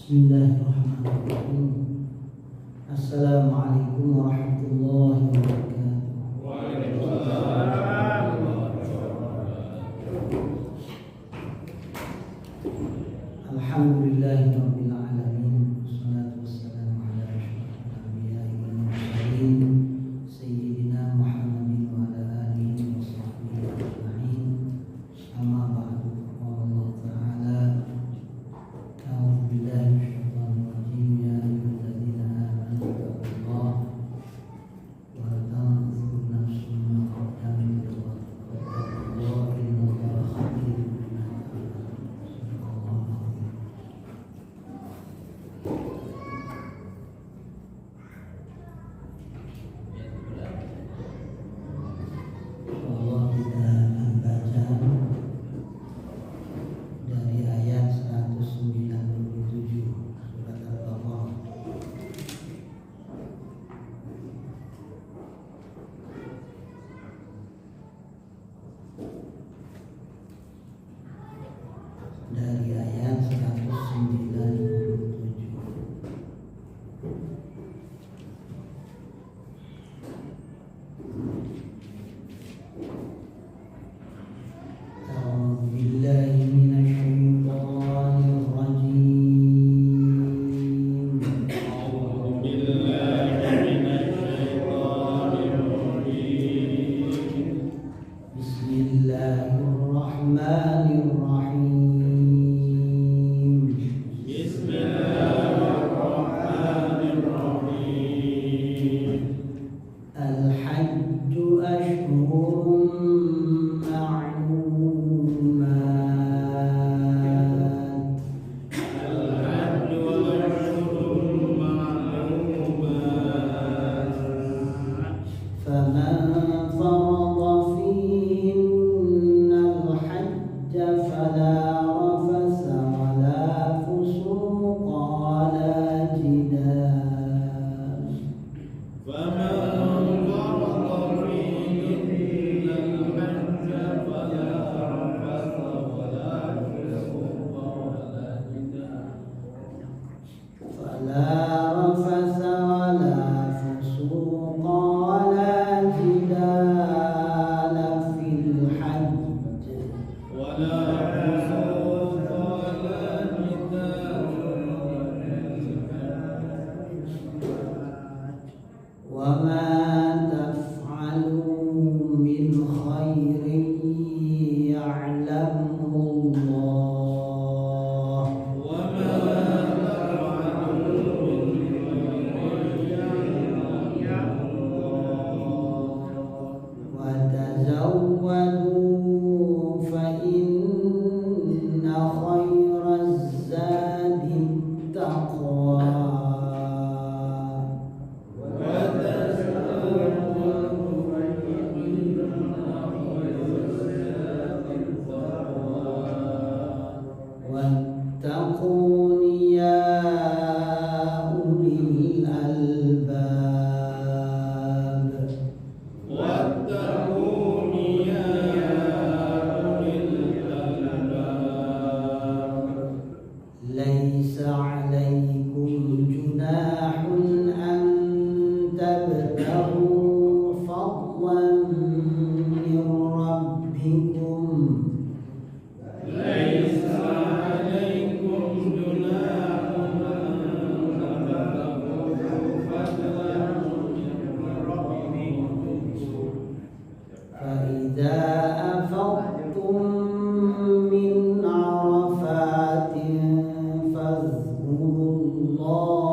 Bismillahirrahmanirrahim. Assalamualaikum warahmatullahi wabarakatuh. Waalaikumsalam. Alhamdulillahirabbil alamin. Wassalatu wassalamu ala asyrofil anbiya'i wal mursalin sayyidina Muhammadin wa ala alihi wa sahbihi ajma'in. Amma ba'du. Qala Allah ta'ala: A'udzu billahi minasyaitonir rajim. Ya ayyuhalladzina amanu taqullaha wa tanzur nafsun ma qaddamat lighad. Wattaqullaha innallaha khabirun bima ta'malun. Shadaqallahu adzim. Allah kita membaca dari ayat 197 surat Al-Baqarah. Dari ayat 197. A'udzu billahi minasyaitonir rajim. A'udzu billahi minasyaitonir rajim. Bismillahirrahmanirrahim. Bismillahirrahmanirrahim. Al-hajju ashhurun ma'lumat. Al-hajju ashhurun ma'lumat. فمن فرض فيهن الحج فلا رفث ولا فسوق ولا جدال. فمن فرض فيهن الحج فلا رفث ولا فسوق ولا جدال. فلا رفث ولا فسوق ولا جدال في الحج. ولا فسوق ولا جدال. وما تفعلوا من خير يعلمه الله. وما تفعلوا وتزودوا فإن خير الزاد التقوى. واتقون يا أولي الألباب. واتقون يا أولي الألباب. ليس عليكم جناح أن تبتغوا فضلا من ربكم. ليس عليكم جناح أن تبتغوا فضلا من ربكم. فإذا أفضتم من عرفات فاذكروا الله.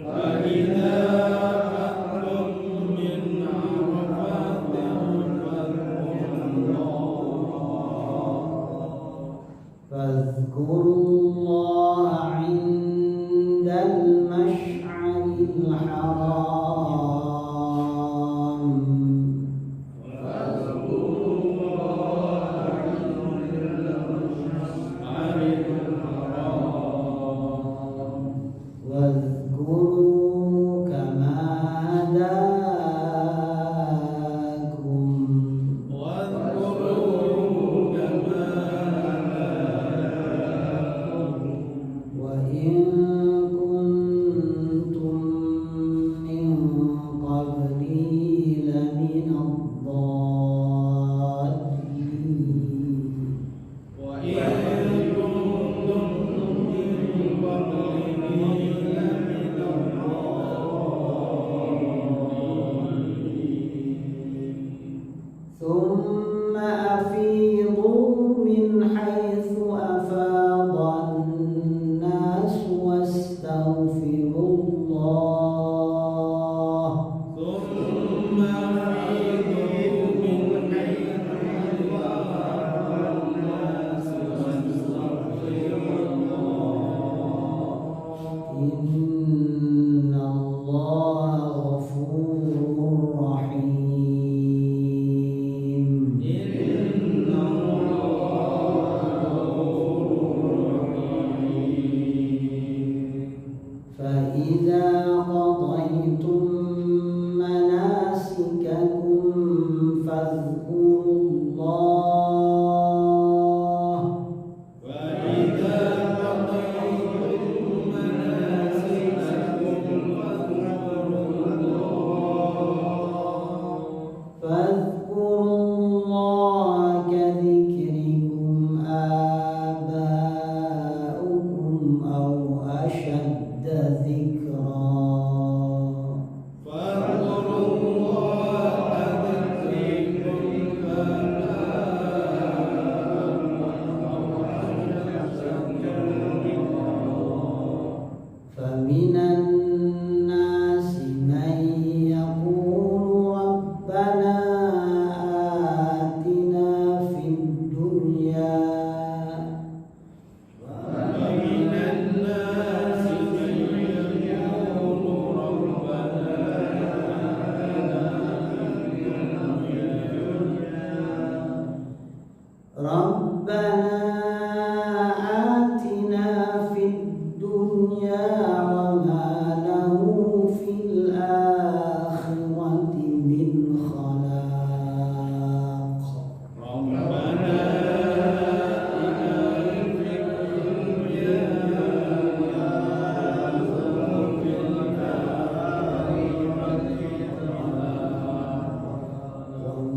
فإذا أفضتم من عرفات فاذكروا الله عند المشعر الحرام.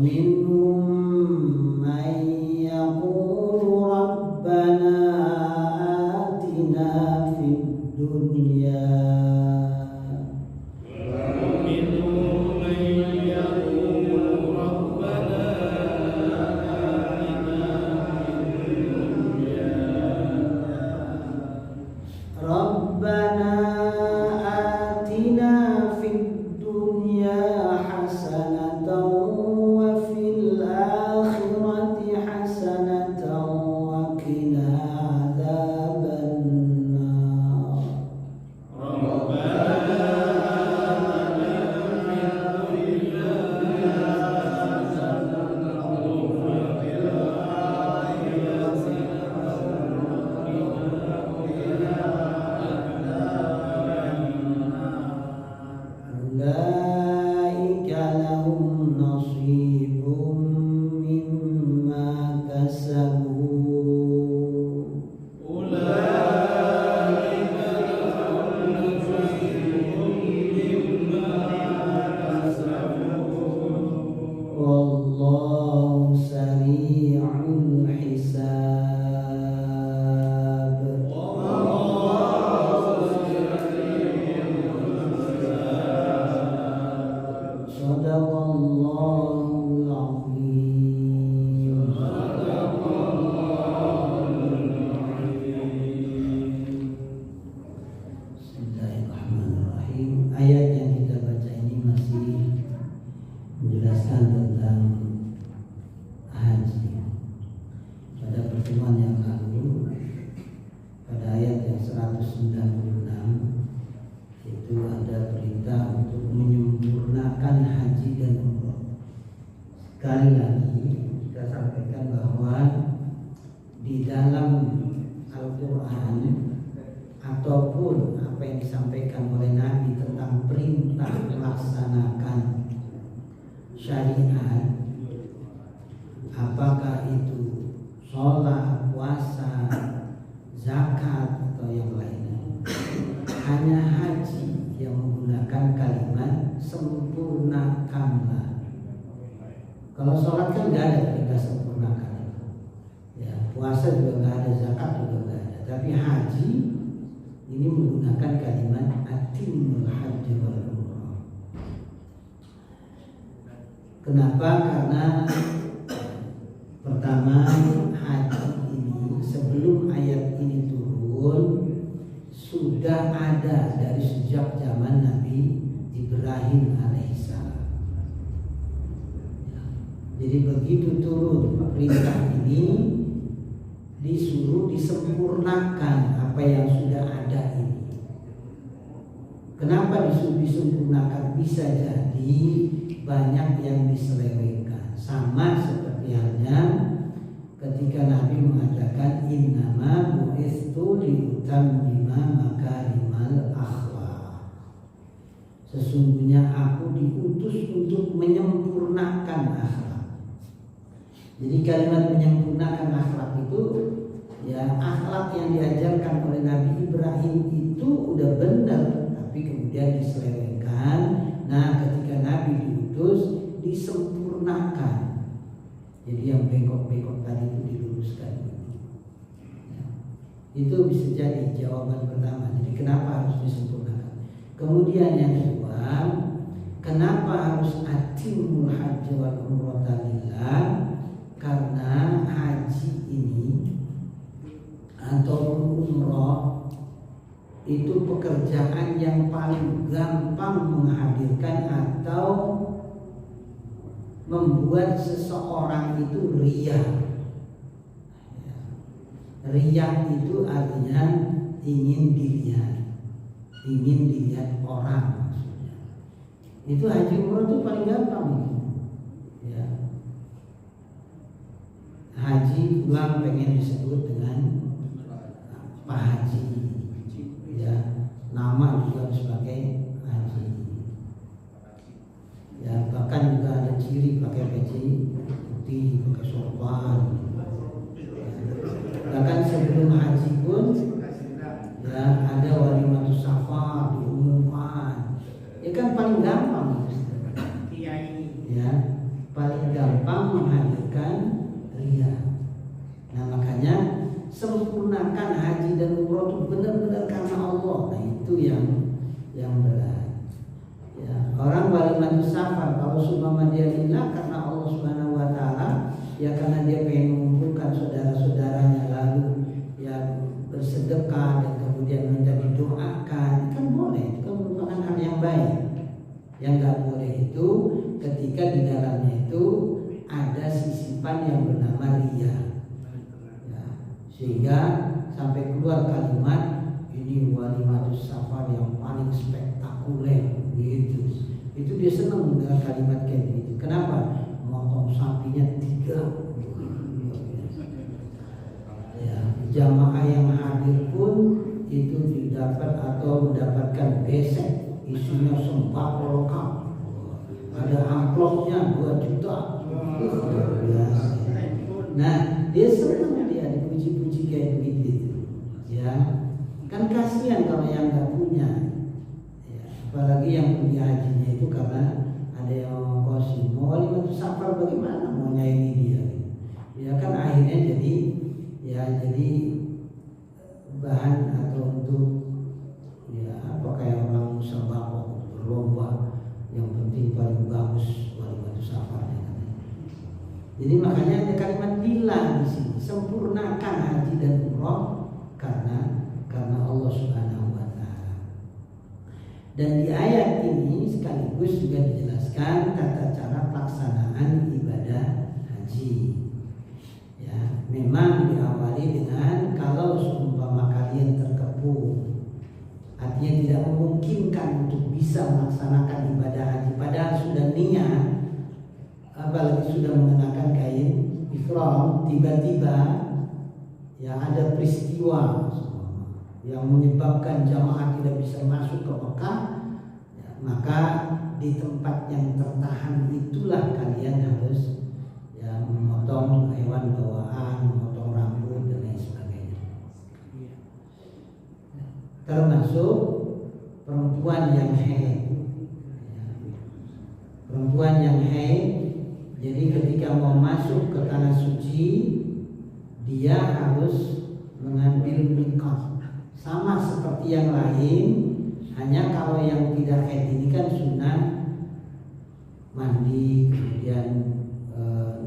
ومنهم من يقول ربنا آتنا في الدنيا ربنا آتنا في الدنيا حسنة وفي الآخرة حسنة وقنا عذاب النار أولئك لهم نصيب مما كسبوا والله سريع الحساب صدق الله العظيم. Bismillahirrahmanirrahim. Ayat yang kita baca ini masih menjelaskan tentang haji. Pada pertemuan yang lalu, pada ayat yang 196 itu ada perintah untuk menyempurnakan haji dan umroh. Sekali lagi kita sampaikan bahwa di dalam Al-Quran ataupun apa yang disampaikan oleh Nabi tentang perintah melaksanakan syariat, apakah itu sholat, puasa, zakat atau yang lainnya, hanya haji yang menggunakan kalimat sempurnakanlah. Kalau sholat kan nggak ada perintah sempurnakan, ya, puasa juga nggak ada, zakat juga nggak ada. Tapi haji ini menggunakan kalimat atimul hajj wal umrah. Kenapa? Karena pertama, haji ini sebelum ayat ini turun sudah ada dari sejak zaman Nabi Ibrahim alaihissalam. Jadi begitu turun perintah ini, disuruh disempurnakan apa yang sudah ada ini. Kenapa disuruh disempurnakan? Bisa jadi banyak yang diselewengkan. Sama seperti halnya ketika Nabi mengatakan innama bu'istu liutammima makarimal akhlak. Sesungguhnya aku diutus untuk menyempurnakan akhlak. Jadi kalimat menyempurnakan akhlak itu, ya, akhlak yang diajarkan oleh Nabi Ibrahim itu udah benar, tapi kemudian diselewengkan. Nah, ketika Nabi diutus disempurnakan. Jadi yang bengkok-bengkok tadi itu diluruskan. Ya. Itu bisa jadi jawaban pertama. Jadi kenapa harus disempurnakan? Kemudian yang kedua, kenapa harus atimul hajj wal umrata lillah? Karena haji ini atau umroh itu pekerjaan yang paling gampang menghadirkan atau membuat seseorang itu riya. Riya itu artinya ingin dilihat orang maksudnya. Itu haji umroh itu paling gampang itu. Ya. Haji pulang pengen disebut dengan Pak Haji, ya, nama juga sebagai haji, ya, bahkan juga ada ciri pakai peci putih, pakai sorban, ya. Bahkan sebelum haji pun, ya, ada walimatus safar diumumkan, ya kan paling gampang, ya, paling gampang. menghadirkan riya. Nah makanya sempurnakan haji dan umroh itu benar-benar karena Allah. Nah itu yang berat. Ya, orang walimatus safar kalau sumama dia lillah karena Allah Subhanahu wa taala, ya karena dia pengen mengumpulkan saudara-saudaranya lalu ya bersedekah dan kemudian minta didoakan, kan boleh, itu kan merupakan hal yang baik. Yang nggak boleh itu ketika di dalamnya itu ada sisipan yang bernama riya, ya, sehingga sampai keluar kalimat ini walimatus safar yang paling spektakuler gitu. Itu dia senang dengan kalimat kayak gitu. Kenapa? Motong sapinya 3. Ya, jamaah yang hadir pun itu didapat atau mendapatkan besek isinya sembako lengkap. Ada amplopnya 2 juta. Nah, dia senang dia dipuji-puji kayak begitu. Ya, kan kasihan kalau yang nggak punya. Ya, apalagi yang punya hajinya itu karena ada yang ongkosin. Mau walimatus safar bagaimana mau nyaingi dia? Ya kan akhirnya jadi bahan atau untuk ya apa kayak orang sembako berlomba yang penting paling bagus walimatus safarnya. Jadi makanya ada kalimat lillah di sini, sempurnakan haji dan umroh karena Allah Subhanahu wa taala. Dan di ayat ini sekaligus juga dijelaskan tata cara pelaksanaan ibadah haji. Ya, memang diawali dengan kalau seumpama kalian terkepung, artinya tidak memungkinkan untuk bisa melaksanakan ibadah haji padahal sudah niat, apalagi sudah mengenakan kain ihram, tiba-tiba ya ada peristiwa yang menyebabkan jamaah tidak bisa masuk ke Mekah, ya, maka di tempat yang tertahan itulah kalian harus ya memotong hewan bawaan, memotong rambut dan lain sebagainya. Termasuk perempuan yang haid. Ya. Perempuan yang haid, jadi ketika mau masuk ke tanah suci, dia harus mengambil miqat. Sama seperti yang lain, hanya kalau yang tidak haid ini kan sunnah mandi, kemudian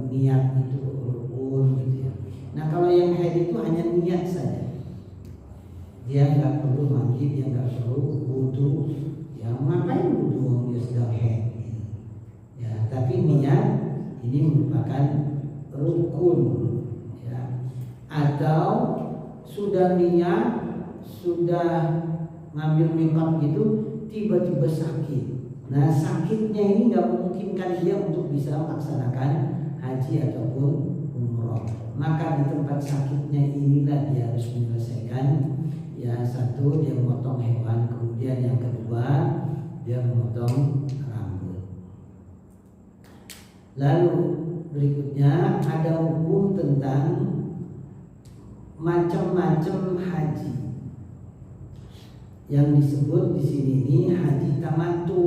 niat itu rukun gitu ya. Nah kalau yang haid itu hanya niat saja, dia nggak perlu mandi, dia nggak perlu wudu. Ya ngapain wudu dia sedang haid? Gitu. Ya tapi niat ini merupakan rukun, ya. Atau sudah niat, sudah ngambil miqat gitu, tiba-tiba sakit. Nah sakitnya ini nggak memungkinkan dia untuk bisa melaksanakan haji ataupun umroh. Maka di tempat sakitnya inilah dia harus menyelesaikan. Ya satu dia memotong hewan, kemudian yang kedua dia memotong rambut. Lalu berikutnya ada hukum tentang macam-macam haji. Yang disebut di sini ini haji tamattu.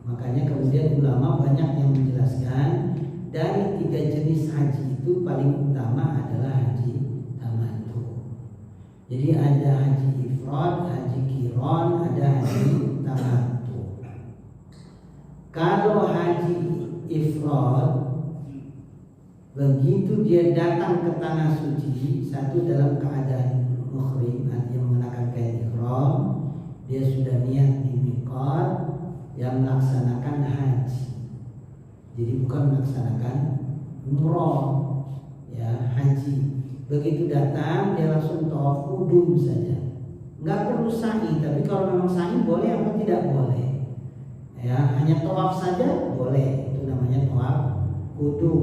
Makanya kemudian ulama banyak yang menjelaskan dari 3 jenis haji itu paling utama adalah haji tamattu. Jadi ada haji ifrad, haji qiran, ada haji tamattu. Kalau haji ifrad, begitu dia datang ke tanah suci, satu dalam keadaan muhrim, artinya mengenakan kain ihram, dia sudah niat di miqat yang melaksanakan haji. Jadi bukan melaksanakan umroh, ya haji. Begitu datang dia langsung tawaf qudum saja, nggak perlu sa'i. Tapi kalau memang sa'i boleh apa tidak boleh? Ya hanya tawaf saja boleh. Itu namanya tawaf qudum,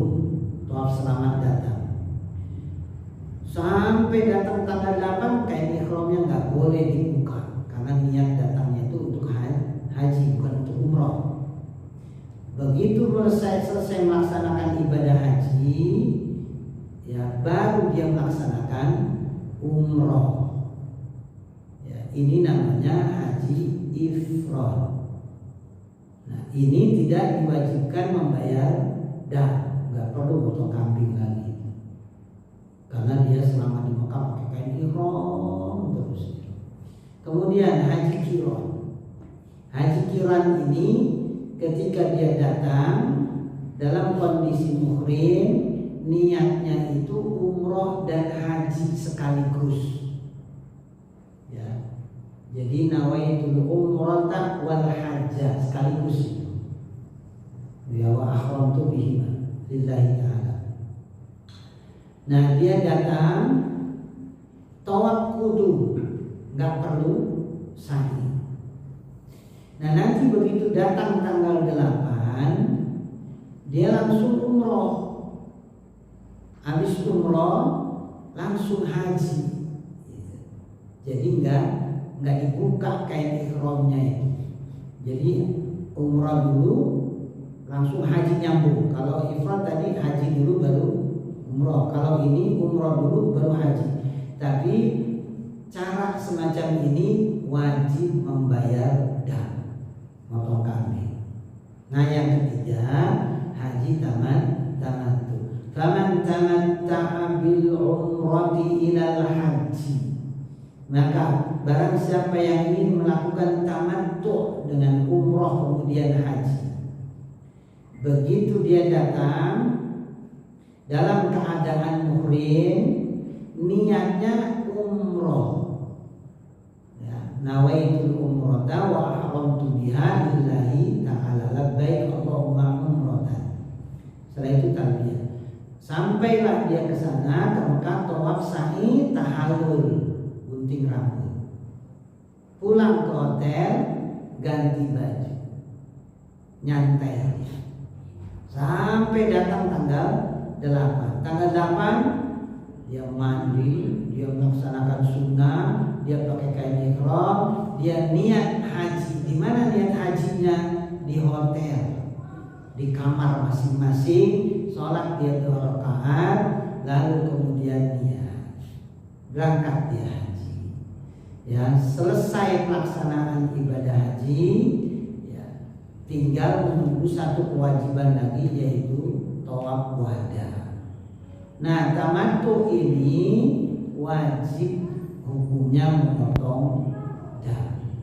tawaf selamat datang. Sampai datang tanggal 8 kain ihramnya nggak boleh dibuka karena niat datangnya itu untuk haji bukan untuk umroh. Begitu selesai melaksanakan ibadah haji, ya baru dia melaksanakan umroh. Ya, ini namanya haji ifrad. Nah ini tidak diwajibkan membayar dah, nggak tidak perlu potong kambing lagi, karena dia selama di Mekah pakai kain ihram terus. Kemudian haji qiran. Haji qiran ini ketika dia datang dalam kondisi muhrim, niatnya itu umroh dan haji sekaligus. Ya. Jadi nawaitul umrata wal hajja sekaligus itu. Ya wa ahramtu bihima lillahi ta'ala. Nah, dia datang tawaf kudu, nggak perlu sa'i. Nah, nanti begitu datang tanggal 8, dia langsung umroh. Habis umroh langsung haji. Jadi nggak dibuka kain ihramnya itu. Jadi umroh dulu langsung haji nyambung. Kalau ifrad tadi haji dulu baru umroh. Kalau ini umroh dulu baru haji. Tapi cara semacam ini wajib membayar dam, motong kambing. Nah, yang ketiga haji tamattu. Faman tamatta'a bil umrati ilal haji. Maka barang siapa yang ingin melakukan tamattu dengan umroh kemudian haji, begitu dia datang dalam keadaan muhrim, niatnya umroh. Ya, nawaitul umrata wa ahramtu biha lillahi ta'ala labbaik Allahumma umratan. Setelah itu talbiyah. Sampailah dia ke sana, ke Mekah, tawaf sa'i, tahallul, gunting rambut. Pulang ke hotel, ganti baju, nyantai dia. Sampai datang tanggal 8. Tanggal 8 dia mandi, dia melaksanakan sunnah, dia pakai kain ihram, dia niat haji. Di mana niat hajinya? Di hotel, di kamar masing-masing. Sholat dia 2 rakaat, lalu kemudian dia berangkat dia haji. Ya, selesai pelaksanaan ibadah haji, ya, tinggal menunggu satu kewajiban lagi, yaitu tawaf wada. Nah, tamattu ini wajib hukumnya memotong dam.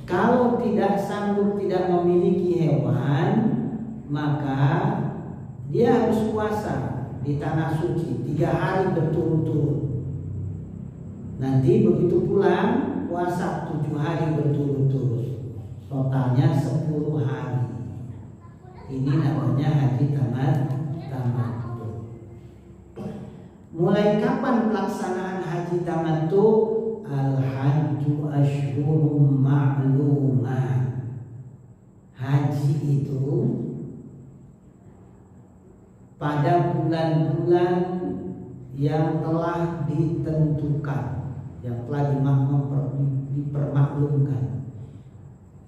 Kalau tidak sanggup, tidak memiliki hewan, maka dia harus puasa di tanah suci 3 hari berturut-turut. Nanti begitu pulang puasa 7 hari berturut-turut. Totalnya 10 hari. Ini namanya haji tamattu. Mulai kapan pelaksanaan haji tamattu? Al-hajju asyhurum ma'lumat. Haji itu pada bulan-bulan yang telah ditentukan, yang telah dipermaklumkan.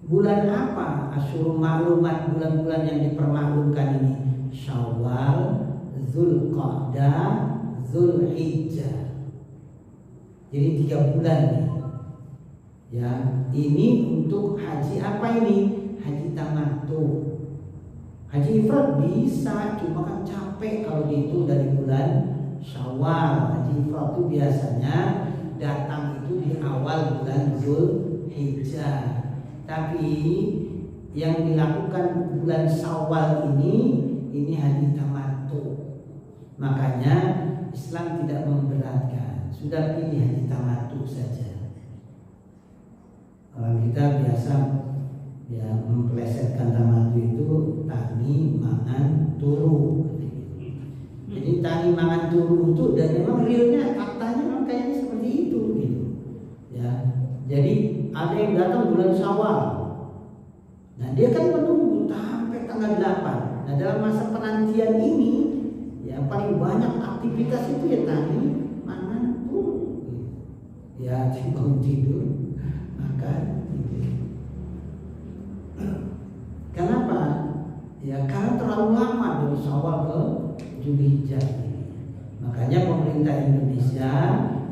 Bulan apa? Asyhurul ma'lumat, bulan-bulan yang dipermaklumkan ini: Syawal, Dzulqa'dah, Dzulhijjah. Jadi 3 bulan nih. Ya, ini untuk haji apa ini? Haji tamattu. Haji ifrad bisa, cuma kan capek kalau dihitung dari bulan Syawal. Haji ifrad itu biasanya datang itu di awal bulan Dzulhijjah. Tapi yang dilakukan bulan Syawal ini haji tamattu. Makanya Islam tidak memberatkan. Sudah pilih haji tamattu saja. Orang kita biasa ya memplesetkan tamattu itu tani, mangan, turu. Jadi tani, mangan, turu itu dan memang realnya, faktanya memang kayaknya seperti itu gitu. Ya. Jadi ada yang datang bulan Syawal. Nah, dia kan menunggu sampai tanggal 8. Nah, dalam masa penantian ini ya paling banyak aktivitas itu ya tani, mangan, turu. Ya, bangun tidur, makan. Kenapa? Ya karena terlalu lama dari Syawal ke Dzulhijjah. Makanya pemerintah Indonesia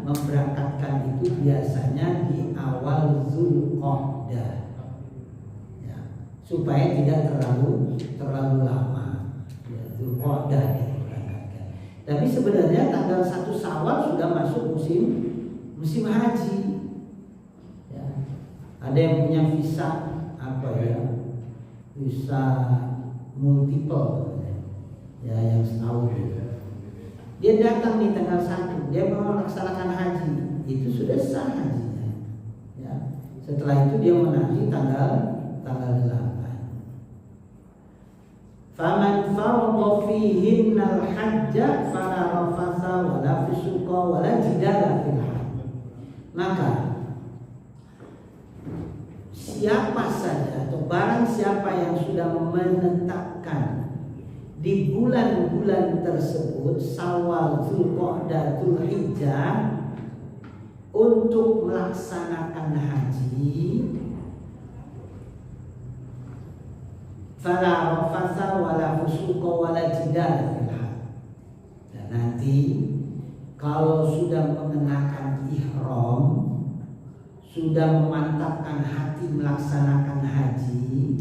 memberangkatkan itu biasanya di awal Dzulqa'dah, ya, supaya tidak terlalu lama. Ya, Dzulqa'dah sebenarnya tanggal 1 Syawal sudah masuk musim haji. Ya. Ada yang punya visa visa multiple, ya yang setahun. Dia datang di tanggal 1, dia mau melaksanakan haji, itu sudah sah hajinya. Ya. Setelah itu dia menanti tanggal 8. Faman farada fihinnal hajja fala rafatha wala fusuqa wala jidala fil hajj. Maka siapa saja atau barang siapa yang sudah menetapkan di bulan-bulan tersebut Syawal, Dzulqa'dah, Dzulhijjah untuk melaksanakan haji, fala rafatha wala fusuqa wala jidala fil hajj. Dan nanti kalau sudah mengenakan ihram, sudah memantapkan hati melaksanakan haji,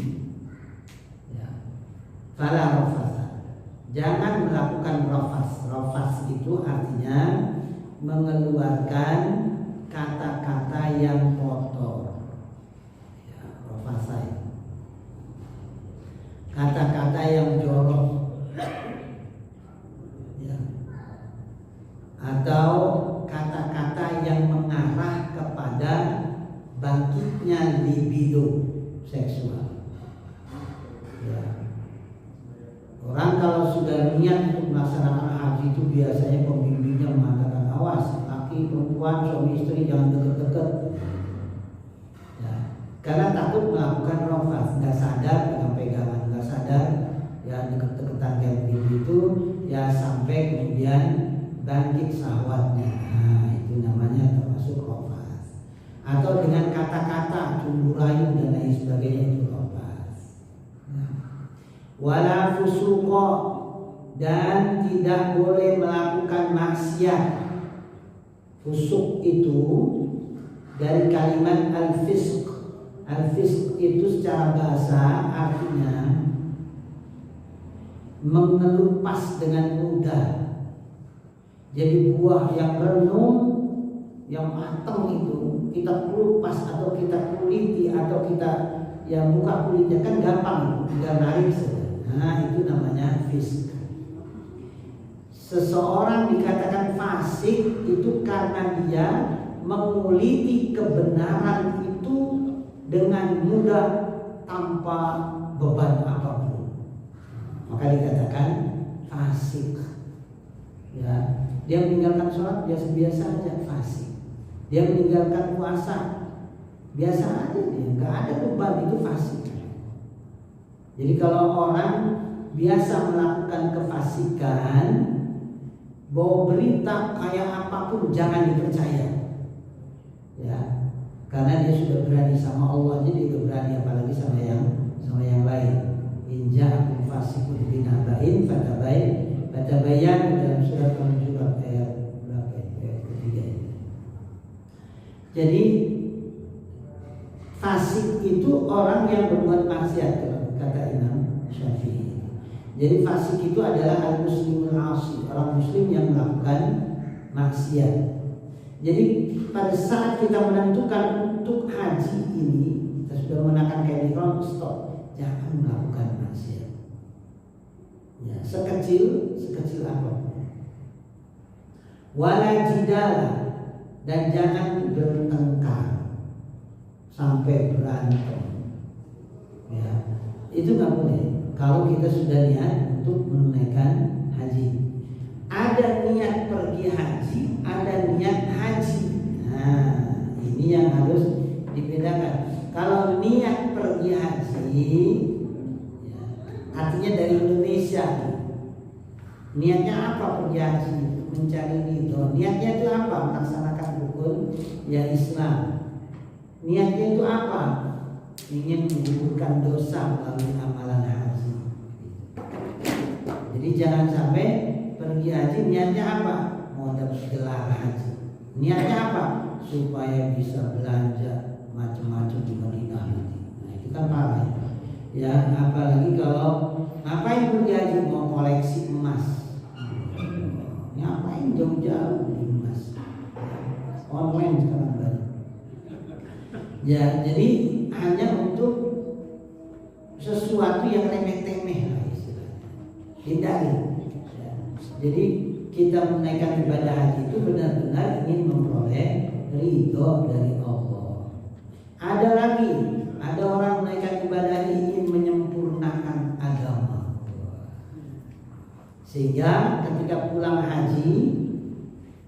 ya, fala rafatha, jangan melakukan rafas. Rafas itu artinya mengeluarkan kata-kata yang kotor, ya, rafasa, kata-kata yang jorok, ya, atau kata-kata yang mengarah kepada bangkitnya libido seksual. Ya. Orang kalau sudah niat untuk melaksanakan haji itu biasanya pembimbingnya mengatakan, awas, laki perempuan suami istri jangan deket-deket. Ya. Karena takut melakukan rafas, nggak sadar dengan pegangan, nggak sadar ya deket-deketan kayak begitu, ya sampai kemudian bangkit syahwatnya. Nah, itu namanya termasuk rafas. Atau dengan kata-kata cumbu rayu dan lain sebagainya, itu rafas. Wala fusuqa, dan tidak boleh melakukan maksiat. Fusuk itu dari kalimat al-fisq. Al-fisq itu secara bahasa artinya mengelupas dengan mudah. Jadi buah yang renung, yang matang itu kita kelupas atau kita kuliti atau kita ya buka kulitnya kan gampang, tinggal narik saja. Nah, itu namanya fisik. Seseorang dikatakan fasik itu karena dia menguliti kebenaran itu dengan mudah tanpa beban apapun. Maka dikatakan fasik. Ya, dia meninggalkan sholat biasa-biasa aja, fasik. Dia meninggalkan puasa biasa aja, dia nggak ada beban, itu fasik. Jadi kalau orang biasa melakukan kefasikan, bawa berita kayak apapun jangan dipercaya, ya, karena dia sudah berani sama Allah, jadi dia berani apalagi sama yang lain. Inja'akum fasiqun binaba'in fatabayyan, dalam surat Al-Hujurat ayat berapa? Ayat 3 ini. Jadi fasik itu orang yang berbuat maksiat, kata Imam Syafi'i. Jadi fasik itu adalah al-muslimul 'asi, orang muslim yang melakukan maksiat. Jadi pada saat kita menentukan untuk haji ini, kita sudah mengenakan kain ihram, stop, jangan melakukan maksiat. Ya, sekecil apapun. Wala jidala, dan jangan bertengkar sampai berantem. Ya, itu nggak boleh. Kalau kita sudah niat untuk menunaikan haji, ada niat pergi haji, ada niat haji. Nah, ini yang harus dibedakan. Kalau niat pergi haji, ya, artinya dari Indonesia. Niatnya apa pergi haji? Mencari ridho. Niatnya itu apa? Melaksanakan rukun ya Islam. Niatnya itu apa? Ingin menggugurkan dosa melalui amalan haji. Jadi jangan sampai pergi haji niatnya apa? Mau dapat gelar haji. Niatnya apa? Supaya bisa belanja macam-macam di Madinah nanti. Nah, itu kan parah. Ya, apalagi kalau ngapain pergi haji, mau koleksi emas. Ngapain jauh-jauh di Mas? Online sekarang banyak. Ya, jadi hanya untuk sesuatu yang remeh-temeh lah istilahnya. Hindari. Ya. Jadi kita menaikkan ibadah haji itu benar-benar ingin memperoleh ridho dari Allah. Ada lagi, ada orang menaikkan ibadah haji ingin menyempurnakan agama. Sehingga ketika pulang haji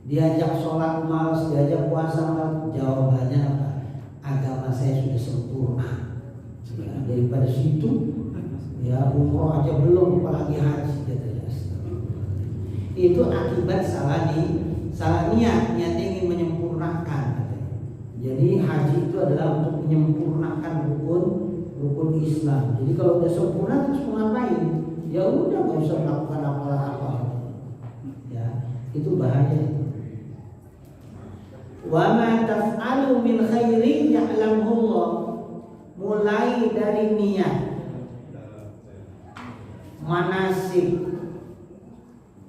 diajak sholat malas, diajak puasa malas, jawabannya apa? Agama saya sudah sempurna. Ya, daripada situ, ya umroh aja belum, apalagi haji katanya. Itu akibat salah niat ingin menyempurnakan katanya. Jadi haji itu adalah untuk menyempurnakan rukun Islam. Jadi kalau udah sempurna terus mau ngapain? Ya udah nggak usah melakukan apa-apa. Ya, itu bahaya. Wa ma taf'alu min khairin ya'lamuhullah. Mulai dari niat, manasik,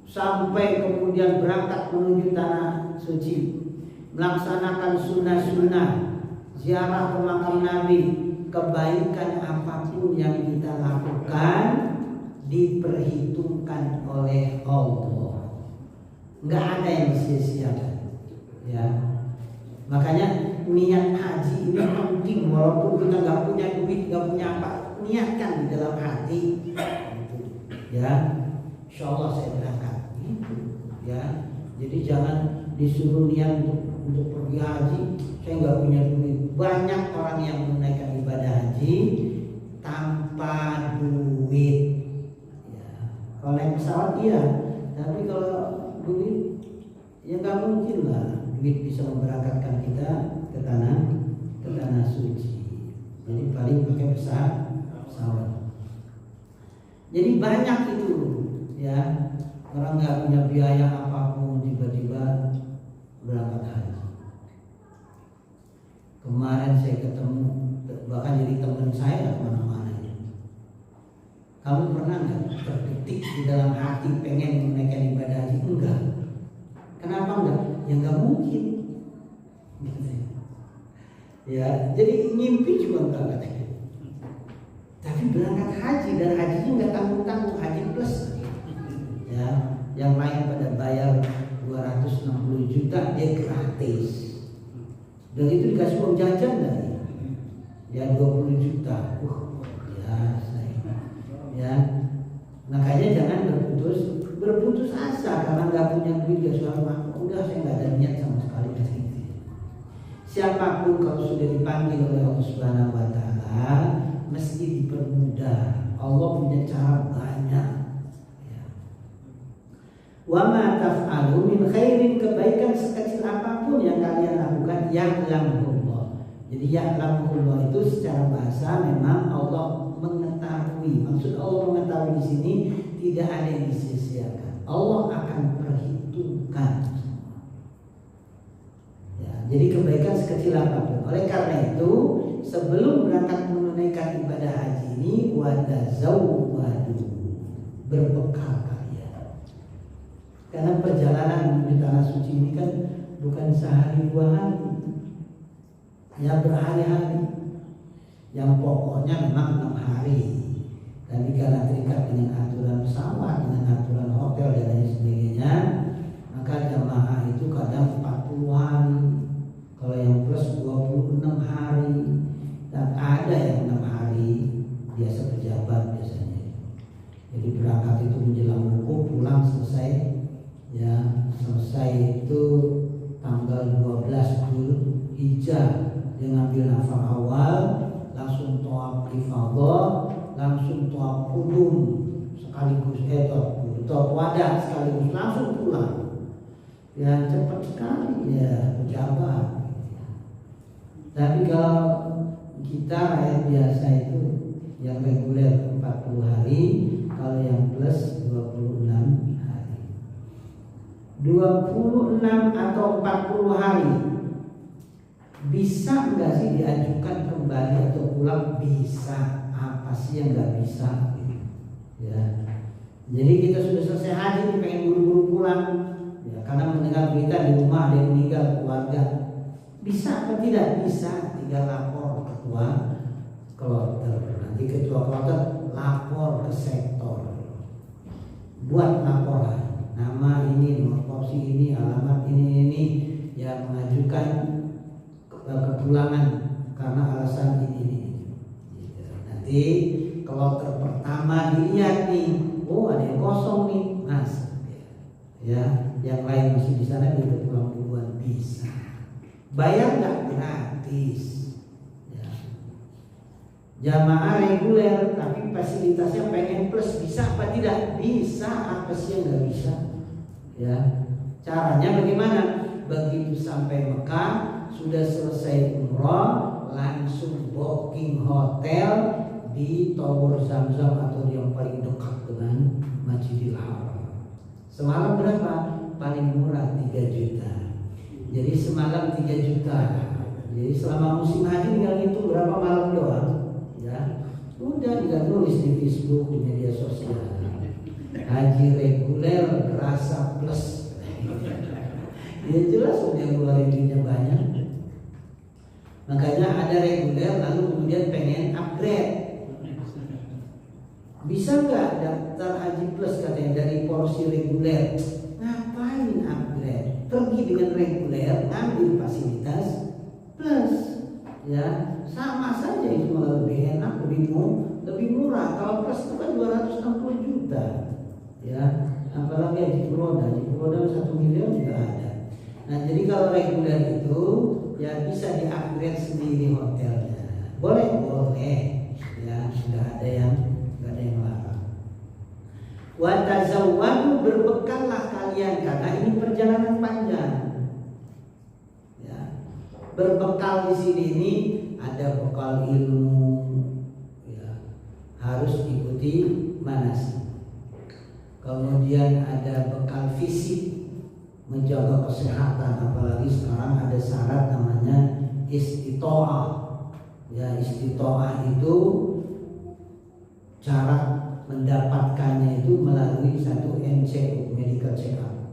sampai kemudian berangkat menuju tanah suci, melaksanakan sunnah-sunnah, ziarah ke makam Nabi, kebaikan apapun yang kita lakukan diperhitungkan oleh Allah. Nggak ada yang disia-siakan. Ya. Makanya niat haji ini penting, walaupun kita nggak punya duit, nggak punya apa, niatkan di dalam hati. Ya, insya Allah saya berangkat. Ya, jadi jangan disuruh niat untuk pergi haji. Saya nggak punya duit. Banyak orang yang menunaikan ibadah haji tanpa duit. Ya, kalau naik pesawat iya, tapi kalau duit ya nggak mungkin lah. Duit bisa memberangkatkan kita ke tanah suci. Jadi paling pakai pesawat. Jadi banyak itu, ya orang nggak punya biaya apapun tiba-tiba berangkat haji. Kemarin saya ketemu, bahkan jadi teman saya mana-mana. Kamu pernah nggak terbetik di dalam hati pengen menaikkan ibadah haji? Enggak. Kenapa enggak? Ya nggak mungkin. Ya, jadi ngimpi juga enggak katanya. Tapi berangkat haji dan hajinya nggak tanggung-tanggung, haji plus. Ya, yang lain pada bayar 260 juta, dia gratis. Dan itu dikasih uang jajan dari. Ya 20 juta. Biasa. Ya. Makanya jangan berputus asa karena nggak punya duit ya suami. Udah saya nggak ada niat sama sekali ke sini. Siapapun kalau sudah dipanggil oleh Allah Subhanahu Wa Taala mesti dipermudah. Allah punya cara banyak. Ya. Wa ma taf'alu min khairin, kebaikan sekecil apapun yang kalian lakukan, ya'lamuhullah. Jadi ya'lamuhullah itu secara bahasa memang Allah mengetahui. Maksud Allah mengetahui di sini tidak ada yang disia-siakan. Allah akan perhitungkan. Ya, jadi kebaikan sekecil apapun. Oleh karena itu, sebelum berangkat menunaikan ibadah haji ini, wadazawwadu, berbekal kalian. Karena perjalanan menuju tanah suci ini kan bukan sehari dua hari, ya berhari-hari. Yang pokoknya memang 6 hari. Tapi karena terikat dengan aturan pesawat, dengan aturan hotel dan lain sebagainya, maka jamaah itu kadang 40 hari. Kalau yang plus 26 hari. Dan ada yang 6 hari, biasa pejabat biasanya. Jadi berangkat itu menjelang wukuf, pulang selesai. Ya, selesai itu tanggal 12 Dzulhijjah, dia ngambil nafas awal, langsung tawaf ifadah, langsung tawaf qudum sekaligus tawaf wadah sekaligus langsung pulang. Ya cepat sekali ya pejabat. Tapi kalau kita rakyat biasa itu yang reguler 40 hari, kalau yang plus 26 hari. 26 atau 40 hari bisa nggak sih diajukan kembali atau pulang? Bisa. Apa sih yang nggak bisa? Ya. Jadi kita sudah selesai haji, pengen buru-buru pulang, ya, karena mendengar berita di rumah ada yang meninggal keluarga, bisa apa tidak? Bisa, tinggal lapor ketua kloter. Nanti ketua kloter lapor ke sektor, buat laporan, nama ini, nomor porsi ini, alamat ini yang mengajukan kepulangan karena alasan ini. Nanti kloter pertama dilihat nih, oh ada yang kosong nih, mas, ya, yang lain masih di sana dia pulang duluan, bisa. Bayar nggak? Gratis. Ya. Jamaah reguler tapi fasilitasnya pengen plus, bisa apa tidak? Bisa, apa sih yang nggak bisa? Ya, caranya bagaimana? Begitu sampai Mekah, sudah selesai umroh, langsung booking hotel di Tower Zamzam atau yang paling dekat dengan Masjidil Haram. Semalam berapa? Paling murah 3 juta. Jadi semalam 3 juta. Jadi selama musim haji tinggal itu berapa malam doang, ya. Udah tinggal tulis di Facebook, di media sosial. Haji reguler berasa plus. Ya jelas udah ngeluarin duitnya banyak. Makanya ada reguler lalu kemudian pengen upgrade. Bisa nggak daftar haji plus katanya dari porsi reguler? Ngapain upgrade? Pergi dengan reguler, ngambil fasilitas plus, ya sama saja, itu malah lebih enak, lebih murah. Kalau plus itu kan 260 juta, ya apalagi haji furoda 1 miliar juga ada. Nah jadi kalau reguler itu ya bisa di-upgrade sendiri hotelnya, boleh, ya nggak ada yang larang. Wa tazawwadu, berbekallah kalian karena ini perjalanan panjang. Ya. Berbekal di sini ini ada bekal ilmu, ya. Harus ikuti manasik. Kemudian ada bekal fisik, menjaga kesehatan, apalagi sekarang ada syarat namanya istitoah. Ya, istitoah itu cara mendapatkannya itu melalui satu MCU, medical check up.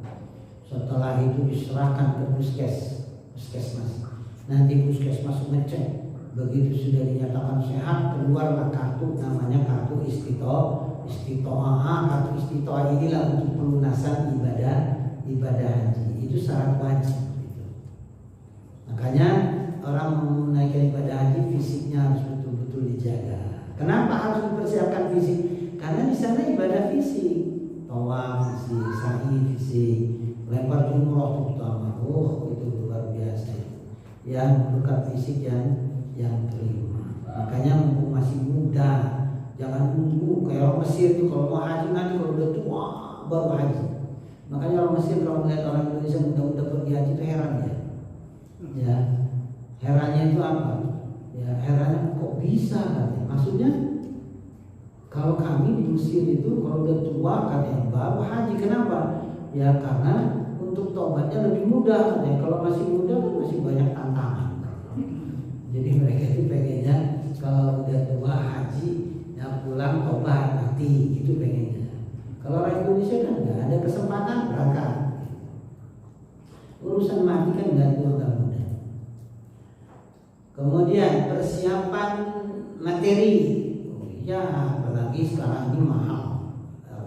Setelah itu diserahkan ke puskesmas. Nanti puskesmas ngecek. Begitu sudah dinyatakan sehat, keluarlah kartu, namanya kartu istitoah. Kartu istitoah inilah untuk pelunasan ibadah haji. Itu syarat wajib. Gitu. Makanya orang menunaikan ibadah haji fisiknya harus betul-betul dijaga. Kenapa harus dipersiapkan fisik? Karena di sana ibadah fisik, tawaf fisik, sa'i fisik, lempar jumroh terutama, itu luar biasa. Yang bukan fisik yang prima. Makanya mumpung masih muda, jangan nunggu kayak orang Mesir itu kalau mau haji nanti kalau udah tua baru haji. Makanya orang Mesir kalau melihat orang Indonesia muda-muda pergi haji itu heran ya. Ya, herannya itu apa? Ya herannya kok bisa katanya. Maksudnya kalau kami di Mesir itu kalau udah tua katanya baru haji. Kenapa? Ya karena untuk tobatnya lebih mudah katanya. Kalau masih muda kan masih banyak tantangan. Jadi mereka itu pengennya kalau udah tua haji, ya pulang tobat mati, itu pengennya. Kalau orang Indonesia kan nggak ada kesempatan berangkat. Urusan mati kan nggak tua nggak muda. Kemudian persiapan materi. Ya apalagi sekarang ini mahal.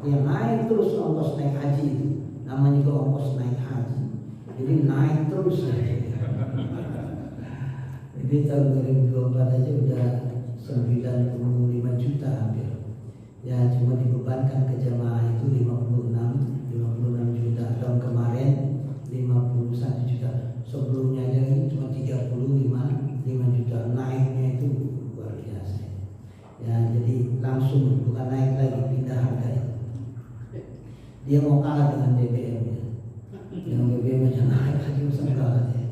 Yang naik terus ongkos naik haji itu, namanya juga ongkos naik haji. Jadi naik terus ya. Jadi tahun 2024 aja udah 95 juta hampir. Ya cuma dibebankan ke jamaah itu 56 juta. Tahun kemarin 51 juta. Sebelumnya aja cuma 35 juta. Naiknya itu luar biasa. Ya jadi langsung bukan naik lagi, pindah harga. Dia mau kalah dengan BBM ya. Yang BBM aja naik lagi usah kalah ya.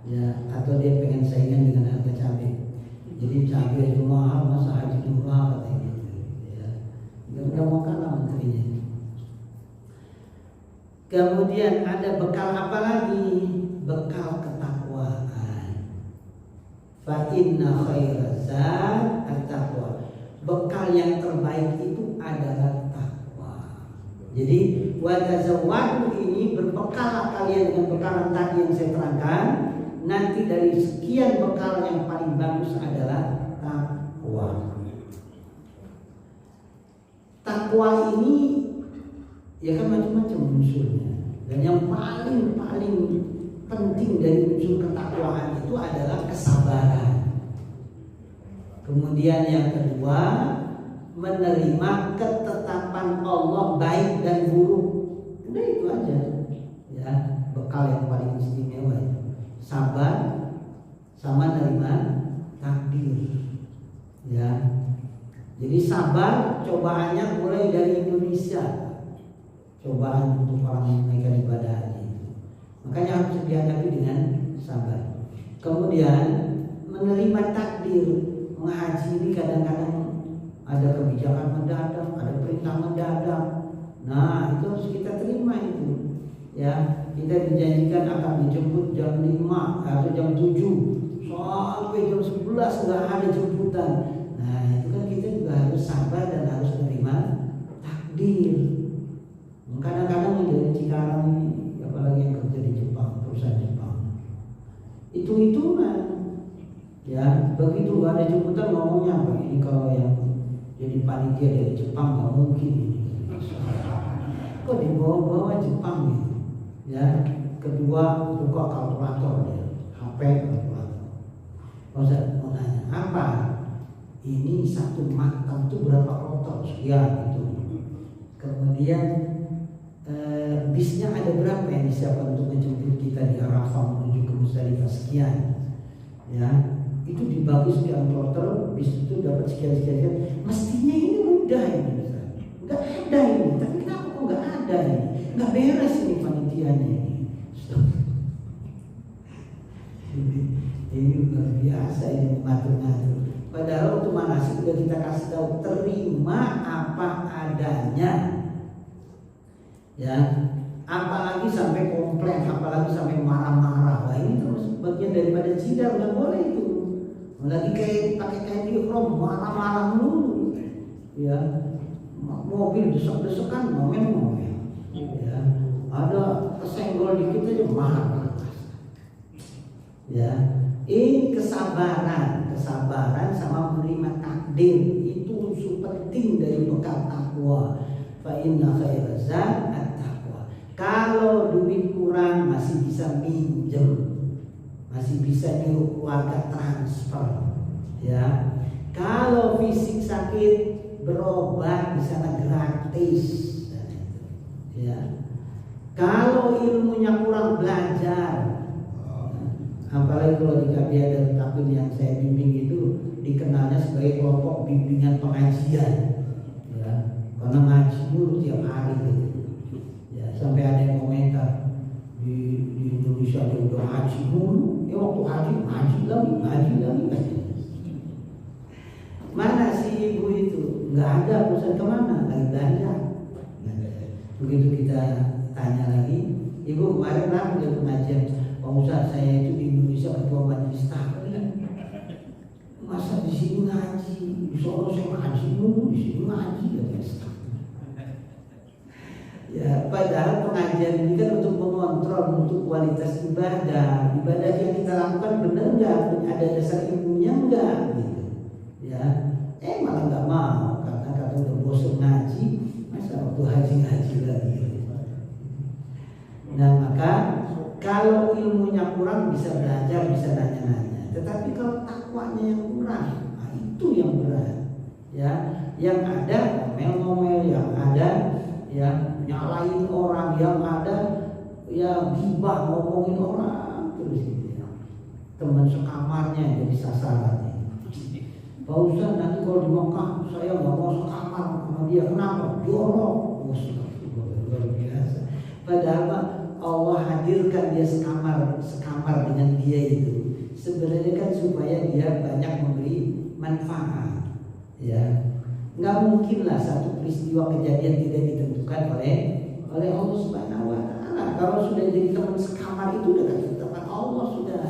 Ya atau dia pengen saingan dengan harga cabai. Jadi cabai itu mahal, masa haji murah katanya gitu. Ya. Nggak mau kalah menterinya. Kemudian ada bekal apa lagi? Bekal ketakwaan. Fa inna khairaz zad at-taqwa. Bekal yang terbaik itu adalah takwa. Jadi watazawwadu ini berbekallah kalian dengan bekalan tadi yang saya terangkan. Nanti dari sekian bekal yang paling bagus adalah takwa. Takwa ini ya kan macam-macam unsurnya. Dan yang paling penting dari unsur ketakwaan itu adalah kesabaran. Kemudian yang kedua, menerima ketetapan Allah baik dan buruk. Udah itu aja. Ya, bekal yang paling istimewa itu. Sabar sama menerima takdir. Ya. Jadi sabar cobaannya mulai dari Indonesia. Cobaan untuk orang menunaikan ibadah haji. Makanya harus dihadapi dengan sabar. Kemudian menerima takdir. Menghaji ini kadang-kadang ada kebijakan mendadak, ada perintah mendadak. Nah, itu harus kita terima itu. Ya, kita dijanjikan akan dijemput jam 5 atau jam 7 sampai jam 11 nggak ada jemputan. Nah, itu kan kita juga harus sabar dan harus menerima takdir. Kadang-kadang yang dari Cikarang ini, apalagi yang kerja di Jepang, perusahaan Jepang, hitung-hitungan. Ya, begitu gak ada jemputan ngomongnya apa ini, kalau yang jadi panitia dari Jepang nggak mungkin ini. Kok dibawa-bawa Jepang gitu? Ya, kedua buka kalkulator ya, HP kalkulator. Ustaz mau nanya apa? Ini satu makam itu berapa kloter? Sekian gitu. Kemudian bisnya ada berapa yang disiapkan untuk menjemput kita di Arafah menuju ke Musdalifah sekian? Ya, itu dibagi sekian kloter, bis itu dapat sekian. Mestinya ini mudah ini, nggak ada ini. Tapi kenapa kok nggak ada ini? Nggak beres ini panitianya ini. Ini luar biasa ini mengatur-ngatur. Padahal waktu manasik sudah kita kasih tahu, terima apa adanya. Ya, apalagi sampai komplain, apalagi sampai marah-marah. Wah, ini terus bagian daripada jidar, nggak boleh itu. Lagi kayak pakai kain ihram, marah-marah dulu. Ya, mobil desek-desekan, ngomel-ngomel. Ya, ada kesenggol dikit aja marah. Ya, ini kesabaran sama menerima takdir itu unsur penting dari bekal takwa. Fa inna khairaz zad at-taqwa. Kalau duit kurang masih bisa minjem, masih bisa nyuruh keluarga transfer. Ya, kalau fisik sakit berobat di sana gratis. Ya, kalau ilmunya kurang belajar. Apalagi kalau di KBA dan Tapin yang saya bimbing itu dikenalnya sebagai kelompok bimbingan pengajian. Ya, karena ngaji dulu tiap hari gitu. Ya, sampai ada yang komentar di Indonesia dia udah ngaji dulu, waktu ngaji lagi. Mana si ibu itu? Nggak ada, urusan kemana? Lagi belanja. Begitu kita tanya lagi, ibu kemarin kenapa dia pengajian? Pak Ustaz, saya itu di Indonesia ketua majelis taklim. Masa di sini ngaji? Di Solo saya ngaji dulu, di sini ngaji ya. Padahal pengajian ini kan untuk mengontrol untuk kualitas ibadah. Ibadah yang kita lakukan benar nggak? Ada dasar ilmunya nggak? Gitu. Ya, malah nggak mau karena kata udah bosan ngaji, masa waktu haji lagi. Nah, maka kalau ilmunya kurang bisa belajar, bisa nanya-nanya. Tetapi kalau takwanya yang kurang, nah itu yang berat. Ya, yang ada ngomel-ngomel, yang ada ya nyalain orang, yang ada ya gibah ngomongin orang terus gitu ya. Teman sekamarnya jadi sasaran. Pak Ustaz, nanti kalau di Mekah saya nggak mau sekamar sama dia. Kenapa? Jorok. Luar biasa. Padahal Allah hadirkan dia sekamar dengan dia itu sebenarnya kan supaya dia banyak memberi manfaat. Ya, nggak mungkin lah satu peristiwa kejadian tidak ditentukan oleh Allah Subhanahu Wa Taala. Kalau sudah jadi teman sekamar itu udah ketetapan Allah sudah.